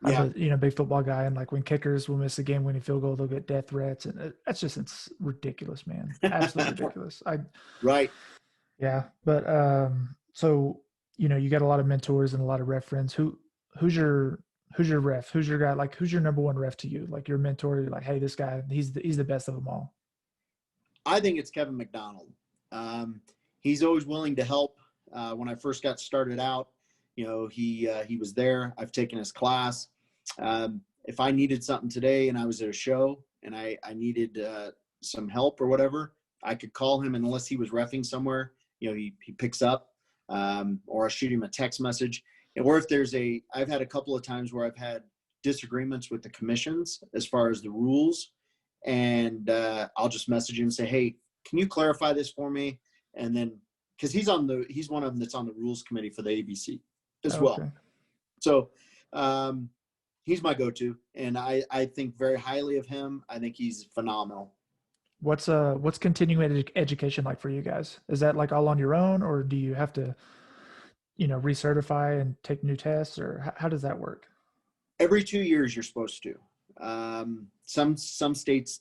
I'm a big football guy, and like when kickers will miss a game-winning field goal, they'll get death threats, and it's ridiculous, man. Absolutely ridiculous. Right. Yeah, but so you know, you got a lot of mentors and a lot of ref friends. Who's your ref? Who's your guy? Like, who's your number one ref to you? Like your mentor? You're like, hey, this guy, he's the best of them all. I think it's Kevin McDonald. He's always willing to help. When I first got started out, you know, he was there. I've taken his class. If I needed something today and I was at a show and I needed some help or whatever, I could call him, and unless he was reffing somewhere, you know, he picks up, or I shoot him a text message. Or if I've had a couple of times where I've had disagreements with the commissions as far as the rules, and I'll just message him and say, hey, can you clarify this for me? And then, because he's one of them that's on the rules committee for the ABC as well. So he's my go-to, and I think very highly of him. I think he's phenomenal. What's continuing education like for you guys? Is that like all on your own, or do you have to, you know, recertify and take new tests, or how does that work? Every 2 years you're supposed to. Some states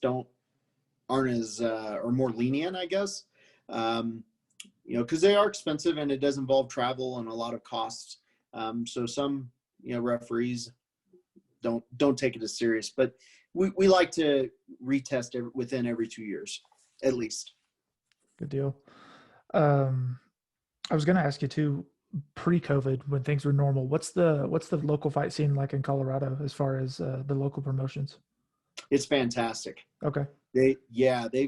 aren't as or more lenient, I guess. You know, because they are expensive and it does involve travel and a lot of costs. So some, you know, referees don't take it as serious, but we like to retest within every 2 years, at least. Good deal. I was going to ask you too, pre-COVID, when things were normal, what's the local fight scene like in Colorado as far as the local promotions? It's fantastic. Okay. They've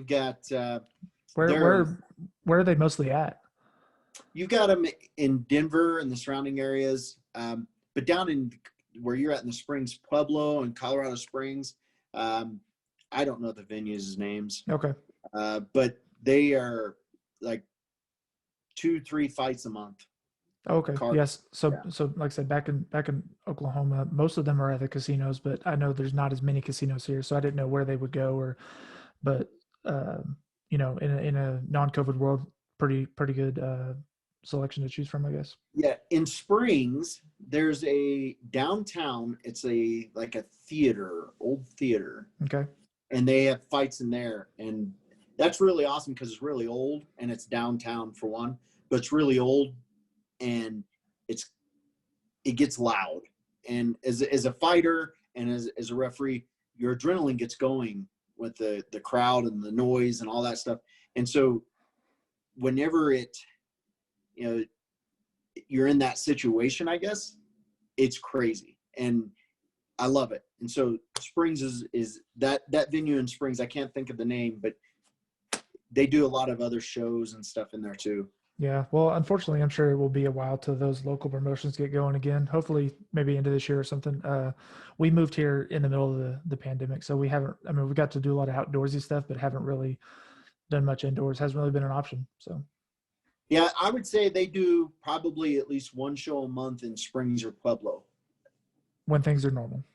got where are they mostly at? You got them in Denver and the surrounding areas, but But down in where you're at in the Springs, Pueblo and Colorado Springs, I don't know the venues' names. Okay. But they are like 2-3 fights a month. Okay. Card. Yes. So Yeah. so like I said, back in Oklahoma, most of them are at the casinos, but I know there's not as many casinos here, so I didn't know where they would go. But you know, in a non-COVID world, pretty good selection to choose from, I guess. Yeah, in Springs, there's a downtown. It's like a theater, old theater, Okay. and they have fights in there, and that's really awesome because it's really old and it's downtown for one, but it's really old and it gets loud. And as a fighter and as a referee, your adrenaline gets going with the crowd and the noise and all that stuff. And so whenever you're in that situation, I guess, it's crazy. And I love it. And so Springs is that venue in Springs. I can't think of the name, but they do a lot of other shows and stuff in there too. Yeah. Well, unfortunately, I'm sure it will be a while till those local promotions get going again. Hopefully, maybe into this year or something. We moved here in the middle of the pandemic, so we haven't. I mean, we got to do a lot of outdoorsy stuff, but haven't really done much indoors. Hasn't really been an option. So. Yeah, I would say they do probably at least one show a month in Springs or Pueblo. When things are normal.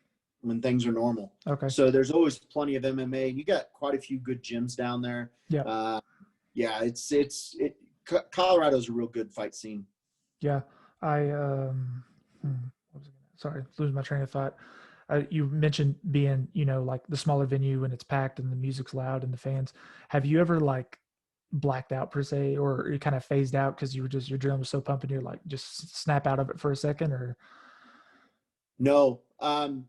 When things are normal. Okay. So there's always plenty of MMA. You got quite a few good gyms down there. Yeah. Yeah, Colorado's a real good fight scene. Yeah. Sorry, losing my train of thought. You mentioned being, you know, like the smaller venue when it's packed and the music's loud and the fans. Have you ever like blacked out per se, or you kind of phased out because your adrenaline was so pumping, you're like just snap out of it for a second? Or no, I'll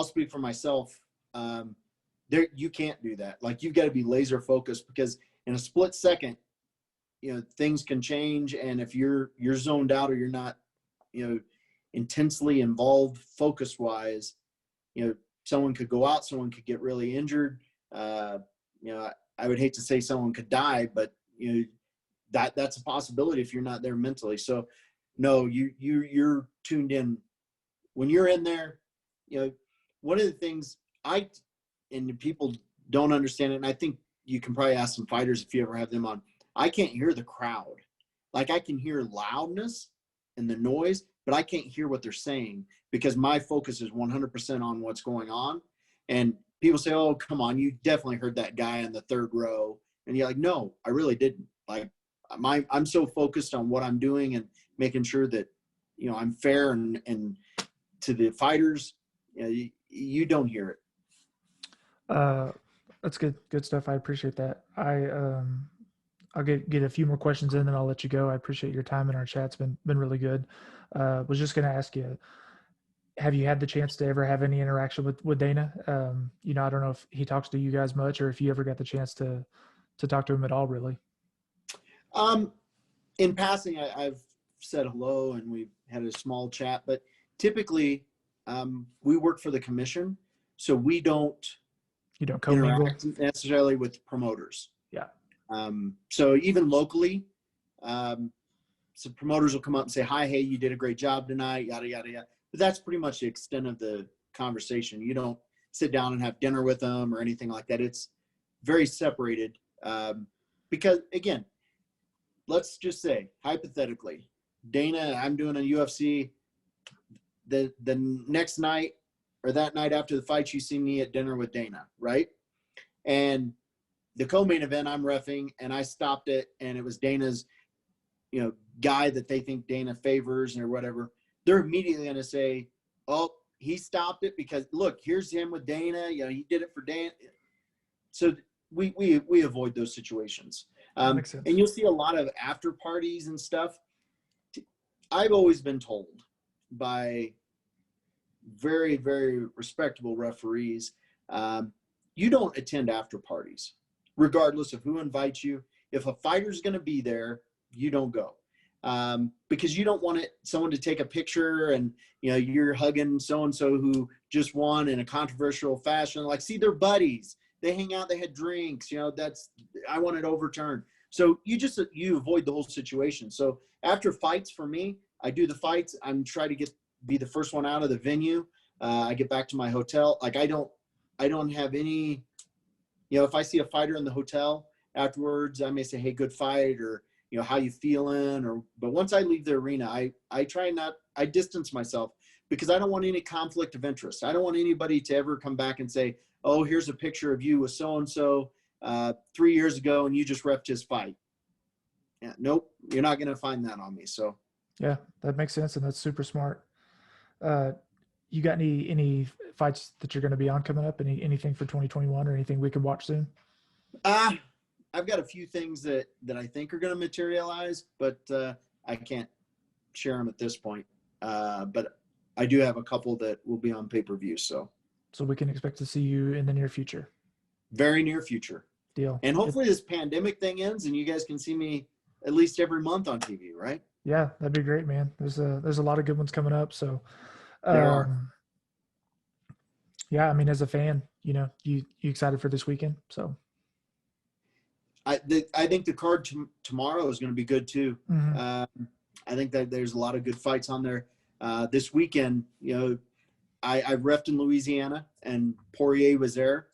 speak for myself. There, you can't do that. Like, you've got to be laser focused, because in a split second, you know, things can change. And if you're zoned out, or you're not, you know, intensely involved focus wise, you know, someone could go out, someone could get really injured. You know, I would hate to say someone could die, but you know, that's a possibility if you're not there mentally. So no, you're tuned in when you're in there. You know, one of the things and people don't understand it, and I think you can probably ask some fighters if you ever have them on, I can't hear the crowd. Like, I can hear loudness and the noise, but I can't hear what they're saying, because my focus is 100% on what's going on. And people say, oh, come on, you definitely heard that guy in the third row. And you're like, no, I really didn't. Like, I'm so focused on what I'm doing and making sure that, you know, I'm fair and to the fighters, you know, you don't hear it. That's good stuff. I appreciate that. I'll get a few more questions in, then I'll let you go. I appreciate your time in our chat's been really good. Was just going to ask you, have you had the chance to ever have any interaction with Dana? You know, I don't know if he talks to you guys much, or if you ever got the chance to talk to him at all, really. In passing, I've said hello and we've had a small chat, but typically we work for the commission, so you don't interact necessarily with promoters. Yeah. So even locally, some promoters will come up and say, hi, hey, you did a great job tonight, yada, yada, yada. But that's pretty much the extent of the conversation. You don't sit down and have dinner with them or anything like that. It's very separated. Because, again, let's just say, hypothetically, Dana, I'm doing a UFC. The next night, or that night after the fight, you see me at dinner with Dana, right? And the co-main event, I'm reffing, and I stopped it, and it was Dana's, you know, guy that they think Dana favors or whatever. They're immediately going to say, oh, he stopped it because, look, here's him with Dana. You know, he did it for Dana. So we avoid those situations. Makes sense. And you'll see a lot of after parties and stuff. I've always been told by very, very respectable referees, you don't attend after parties, regardless of who invites you. If a fighter's going to be there, you don't go, because you don't want someone to take a picture and, you know, you're hugging so-and-so who just won in a controversial fashion. Like, see, they're buddies. They hang out. They had drinks. You know, I want it overturned. So you avoid the whole situation. So after fights, for me, I do the fights. I'm trying to get be the first one out of the venue. I get back to my hotel. Like I don't have any, if I see a fighter in the hotel afterwards, I may say, hey, good fight, or, how you feeling? But once I leave the arena, I distance myself because I don't want any conflict of interest. I don't want anybody to ever come back and say, oh, here's a picture of you with so-and-so 3 years ago and you just reffed his fight. Yeah, nope, you're not going to find that on me. So yeah, that makes sense. And that's super smart. You got any fights that you're going to be on coming up? Anything for 2021 or anything we can watch soon? I've got a few things that I think are going to materialize, but I can't share them at this point. But I do have a couple that will be on pay-per-view. So we can expect to see you in the near future. Very near future. Deal. And hopefully this pandemic thing ends and you guys can see me at least every month on TV, right? Yeah, that'd be great, man. There's a lot of good ones coming up. So There are. Yeah, I mean, as a fan, you excited for this weekend? So I think the card tomorrow is going to be good too. Mm-hmm. I think that there's a lot of good fights on there. This weekend, I reffed in Louisiana and Poirier was there,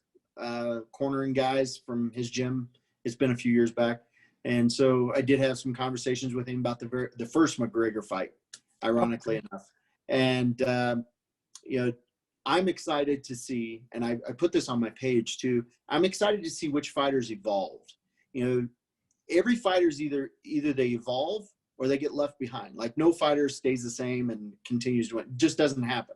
cornering guys from his gym. It's been a few years back. And so I did have some conversations with him about the first McGregor fight, ironically enough. And, I'm excited to see, and I put this on my page too, I'm excited to see which fighters evolved. Every fighter's either they evolve or they get left behind. Like no fighter stays the same and continues to win. It just doesn't happen.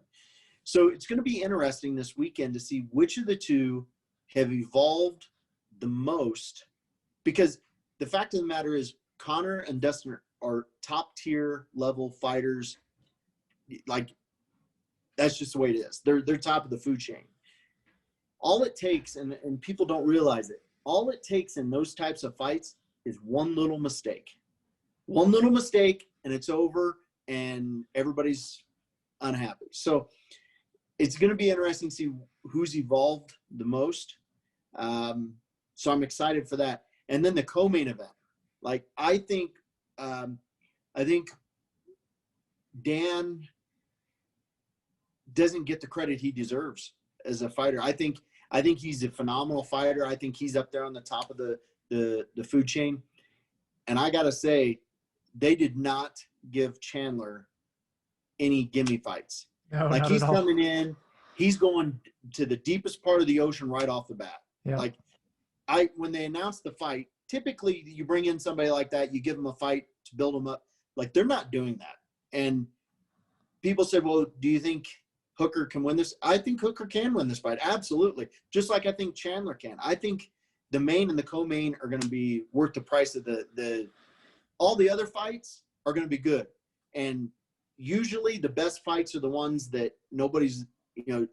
So it's going to be interesting this weekend to see which of the two have evolved the most, because the fact of the matter is Conor and Dustin are top tier level fighters. Like that's just the way it is. They're top of the food chain. All it takes, and people don't realize it, all it takes in those types of fights is one little mistake. One little mistake and it's over and everybody's unhappy. So it's going to be interesting to see who's evolved the most. So I'm excited for that. And then the co-main event. Like I think Dan doesn't get the credit he deserves as a fighter. I think he's a phenomenal fighter. I think he's up there on the top of the food chain. And I got to say, they did not give Chandler any gimme fights. No, like he's not at all. coming in, he's going to the deepest part of the ocean right off the bat. Yeah. Like when they announced the fight, typically you bring in somebody like that, you give them a fight to build them up. Like they're not doing that. And people said, well, do you think Hooker can win this? I think Hooker can win this fight. Absolutely. Just like I think Chandler can. I think the main and the co-main are going to be worth the price of all the other fights are going to be good. And usually the best fights are the ones that nobody's,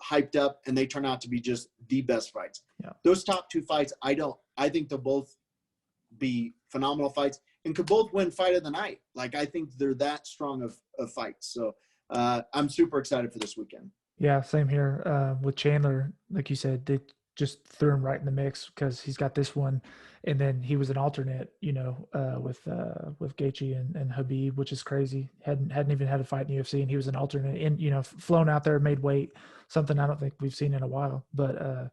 hyped up and they turn out to be just the best fights. Yeah. Those Those top two fights, I think they'll both be phenomenal fights and could both win fight of the night. Like I think they're that strong of fights. So I'm super excited for this weekend. Yeah, same here. With Chandler, like you said, they just threw him right in the mix because he's got this one, and then he was an alternate, with Gaethje and Habib, which is crazy. Hadn't even had a fight in the UFC, and he was an alternate, and flown out there, made weight, something I don't think we've seen in a while. But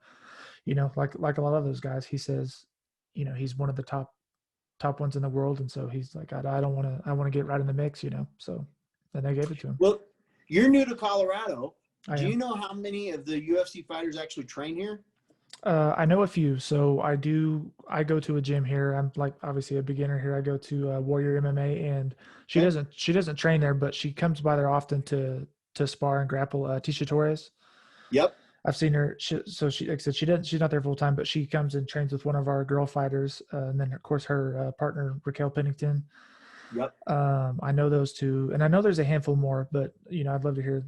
like a lot of those guys, he says, he's one of the top ones in the world, and so he's like, I want to get right in the mix, So, and they gave it to him. Well, you're new to Colorado. Do am. you know how many of the UFC fighters actually train here? I know a few. So I go to a gym here. I'm like obviously a beginner here. I go to Warrior MMA, and she doesn't train there, but she comes by there often to spar and grapple. Tisha Torres. Yep. I've seen her. Like I said, she's not there full time, but she comes and trains with one of our girl fighters, and then of course her partner Raquel Pennington. Yep. I know those two, and I know there's a handful more, but I'd love to hear.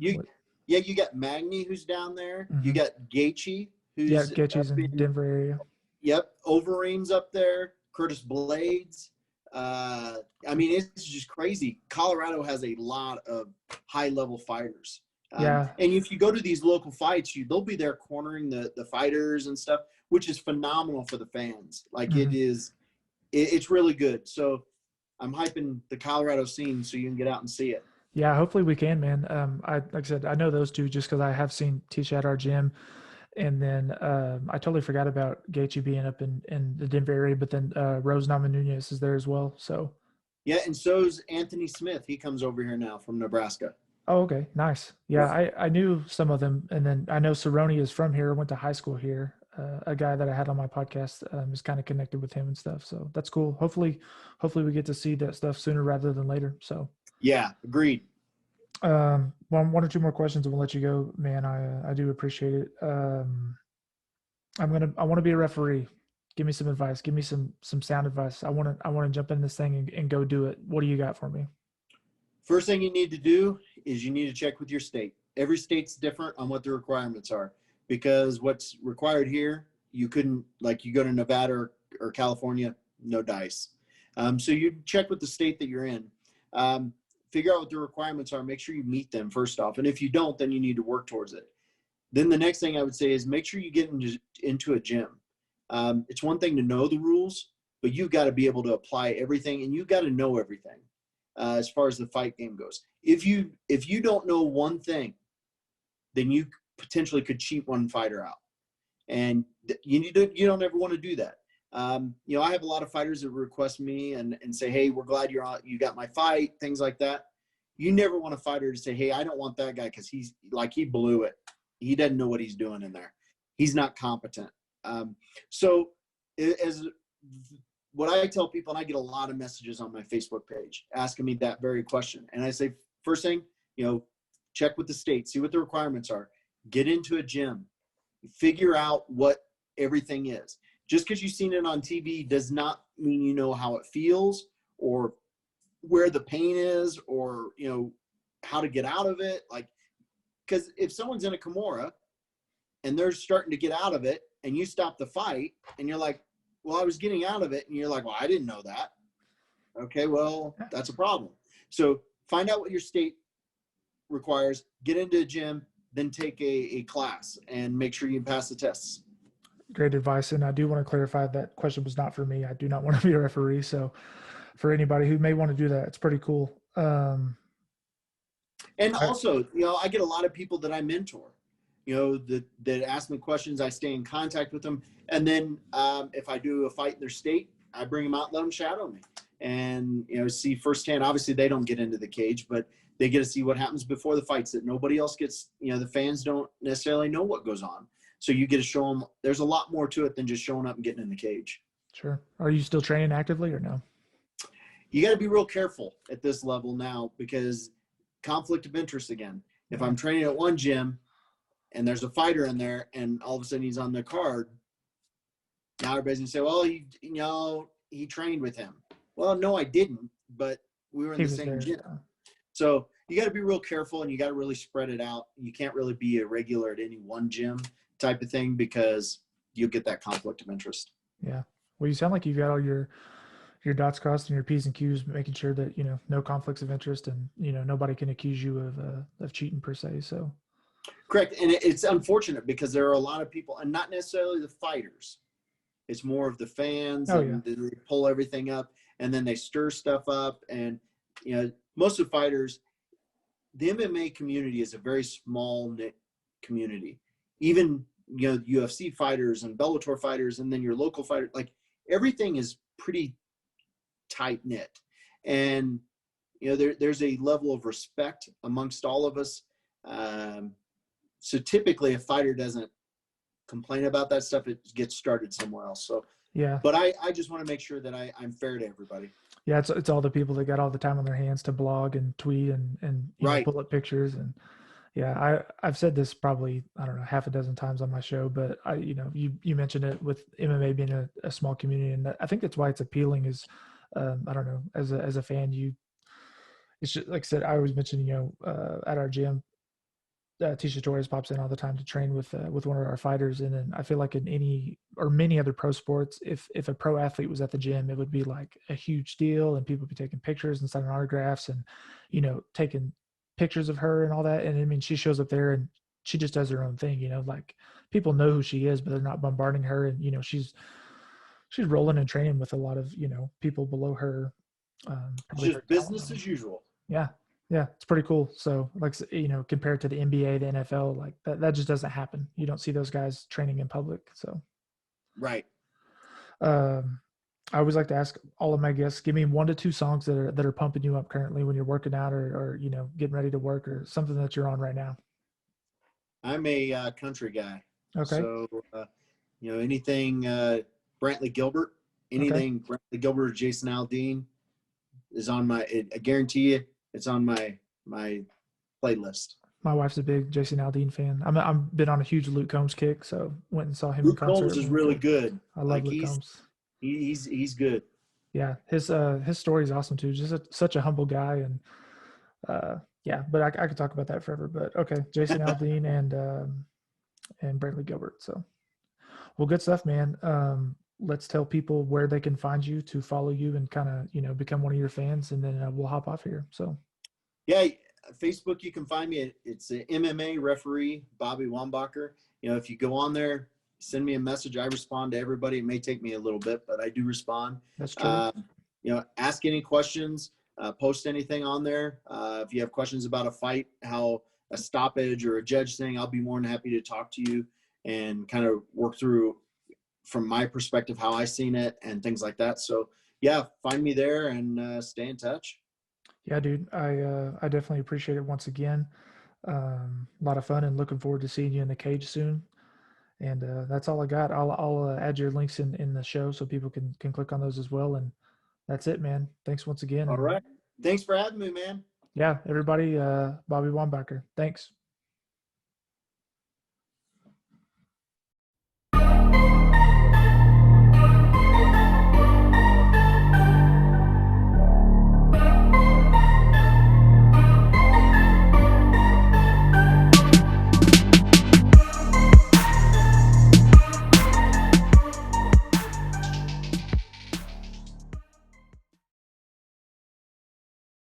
Yeah, you got Magny who's down there. Mm-hmm. You got Gaethje who's Gaethje's in Denver area. Yep, Overeem's up there. Curtis Blades. It's just crazy. Colorado has a lot of high-level fighters. And if you go to these local fights, they'll be there cornering the fighters and stuff, which is phenomenal for the fans. Like Mm-hmm. It's really good. So I'm hyping the Colorado scene so you can get out and see it. Yeah, hopefully we can, man. Like I said, I know those two just because I have seen teach at our gym. And then I totally forgot about Gaethje being up in the Denver area, but then Rose Namajunas is there as well. So, Yeah, and so's Anthony Smith. He comes over here now from Nebraska. oh, okay, nice. Yeah, Yep. I knew some of them, and then I know Cerrone is from here. Went to high school here. A guy that I had on my podcast is kind of connected with him and stuff. So that's cool. Hopefully we get to see that stuff sooner rather than later. So. Yeah, agreed. One or two more questions and we'll let you go, man. I do appreciate it. I want to be a referee. Give me some advice. Give me some sound advice. I want to jump in this thing and go do it. What do you got for me? First thing you need to do is you need to check with your state. Every state's different on what the requirements are, because what's required here, you couldn't, like you go to Nevada or California, no dice. So you check with the state that you're in. Figure out what the requirements are. Make sure you meet them first off. And if you don't, then you need to work towards it. Then the next thing I would say is make sure you get into a gym. It's one thing to know the rules, but you've got to be able to apply everything, and you've got to know everything as far as the fight game goes. If you don't know one thing, then you potentially could cheat one fighter out, and you don't ever want to do that. I have a lot of fighters that request me and say, hey, we're glad you got my fight, things like that. You never want a fighter to say, hey, I don't want that guy because he blew it. He doesn't know what he's doing in there. He's not competent. So as what I tell people, and I get a lot of messages on my Facebook page asking me that very question. And I say, first thing, check with the state, see what the requirements are, get into a gym, figure out what everything is. Just because you've seen it on TV does not mean you know how it feels or where the pain is or, how to get out of it. Like, because if someone's in a Kimura and they're starting to get out of it and you stop the fight and you're like, well, I was getting out of it. And you're like, well, I didn't know that. Okay, well, that's a problem. So find out what your state requires, get into a gym, then take a class and make sure you pass the tests. Great advice. And I do want to clarify that question was not for me. I do not want to be a referee. So for anybody who may want to do that, it's pretty cool. And also, I get a lot of people that I mentor, that ask me questions. I stay in contact with them. And then if I do a fight in their state, I bring them out, let them shadow me and, see firsthand. Obviously, they don't get into the cage, but they get to see what happens before the fights that nobody else gets. The fans don't necessarily know what goes on. So you get to show them there's a lot more to it than just showing up and getting in the cage. Sure. Are you still training actively or no? You got to be real careful at this level now because conflict of interest again. If I'm training at one gym and there's a fighter in there and all of a sudden he's on the card, now everybody's going to say, well, he trained with him. Well, no, I didn't, but we were in the same gym. So you got to be real careful and you got to really spread it out. You can't really be a regular at any one gym type of thing because you'll get that conflict of interest. Yeah. Well, you sound like you've got all your dots crossed and your P's and Q's, making sure that, no conflicts of interest and, nobody can accuse you of cheating per se. So. Correct. And it's unfortunate because there are a lot of people and not necessarily the fighters. It's more of the fans and they pull everything up and then they stir stuff up. And, most of the fighters, the MMA community is a very small knit community. Even, UFC fighters and Bellator fighters, and then your local fighter, like everything is pretty tight knit. And, there's a level of respect amongst all of us. So typically a fighter doesn't complain about that stuff. It gets started somewhere else. So, yeah, but I just want to make sure that I'm fair to everybody. Yeah. It's all the people that got all the time on their hands to blog and tweet and pull up pictures. And yeah, I've said this probably, I don't know, half a dozen times on my show, but you mentioned it with MMA being a small community. And I think that's why it's appealing is, I don't know, as a fan, it's just, like I said, I always mention, at our gym, Tisha Torres pops in all the time to train with one of our fighters. And then I feel like in any or many other pro sports, if a pro athlete was at the gym, it would be like a huge deal and people would be taking pictures and signing autographs and, taking pictures of her and all that. And I mean, she shows up there and she just does her own thing, like people know who she is, but they're not bombarding her. And, she's rolling and training with a lot of, people below her. It's just business as usual. Yeah. Yeah, it's pretty cool. So, like, compared to the NBA, the NFL, like that just doesn't happen. You don't see those guys training in public. So, Right. um, I always like to ask all of my guests, give me 1 to 2 songs that are pumping you up currently when you're working out or getting ready to work or something that you're on right now. I'm a country guy. Okay. So, anything Brantley Gilbert, Okay. anything Brantley Gilbert or Jason Aldean is on I guarantee you it's on my playlist. My wife's a big Jason Aldean fan. I'm been on a huge Luke Combs kick, so went and saw him in Luke concert. Combs is really good. I love Like Luke Combs. he's good. Yeah, his story is awesome too. Just such a humble guy, and yeah. But I could talk about that forever. But okay, Jason Aldean and Brantley Gilbert. So, well, good stuff, man. Let's tell people where they can find you to follow you and kind of become one of your fans, and then we'll hop off here. So, Yeah, Facebook, you can find me. It's an MMA referee, Bobby Wombacher. If you go on there, send me a message. I respond to everybody. It may take me a little bit, but I do respond. that's true. Ask any questions, post anything on there. If you have questions about a fight, how a stoppage or a judge thing, I'll be more than happy to talk to you and kind of work through from my perspective, how I seen it and things like that. So yeah, find me there and stay in touch. Yeah, dude, I definitely appreciate it once again. A lot of fun and looking forward to seeing you in the cage soon. And that's all I got. I'll add your links in the show so people can click on those as well. And that's it, man. Thanks once again. All And right. Thanks for having me, man. yeah, everybody, Bobby Wombacher. Thanks.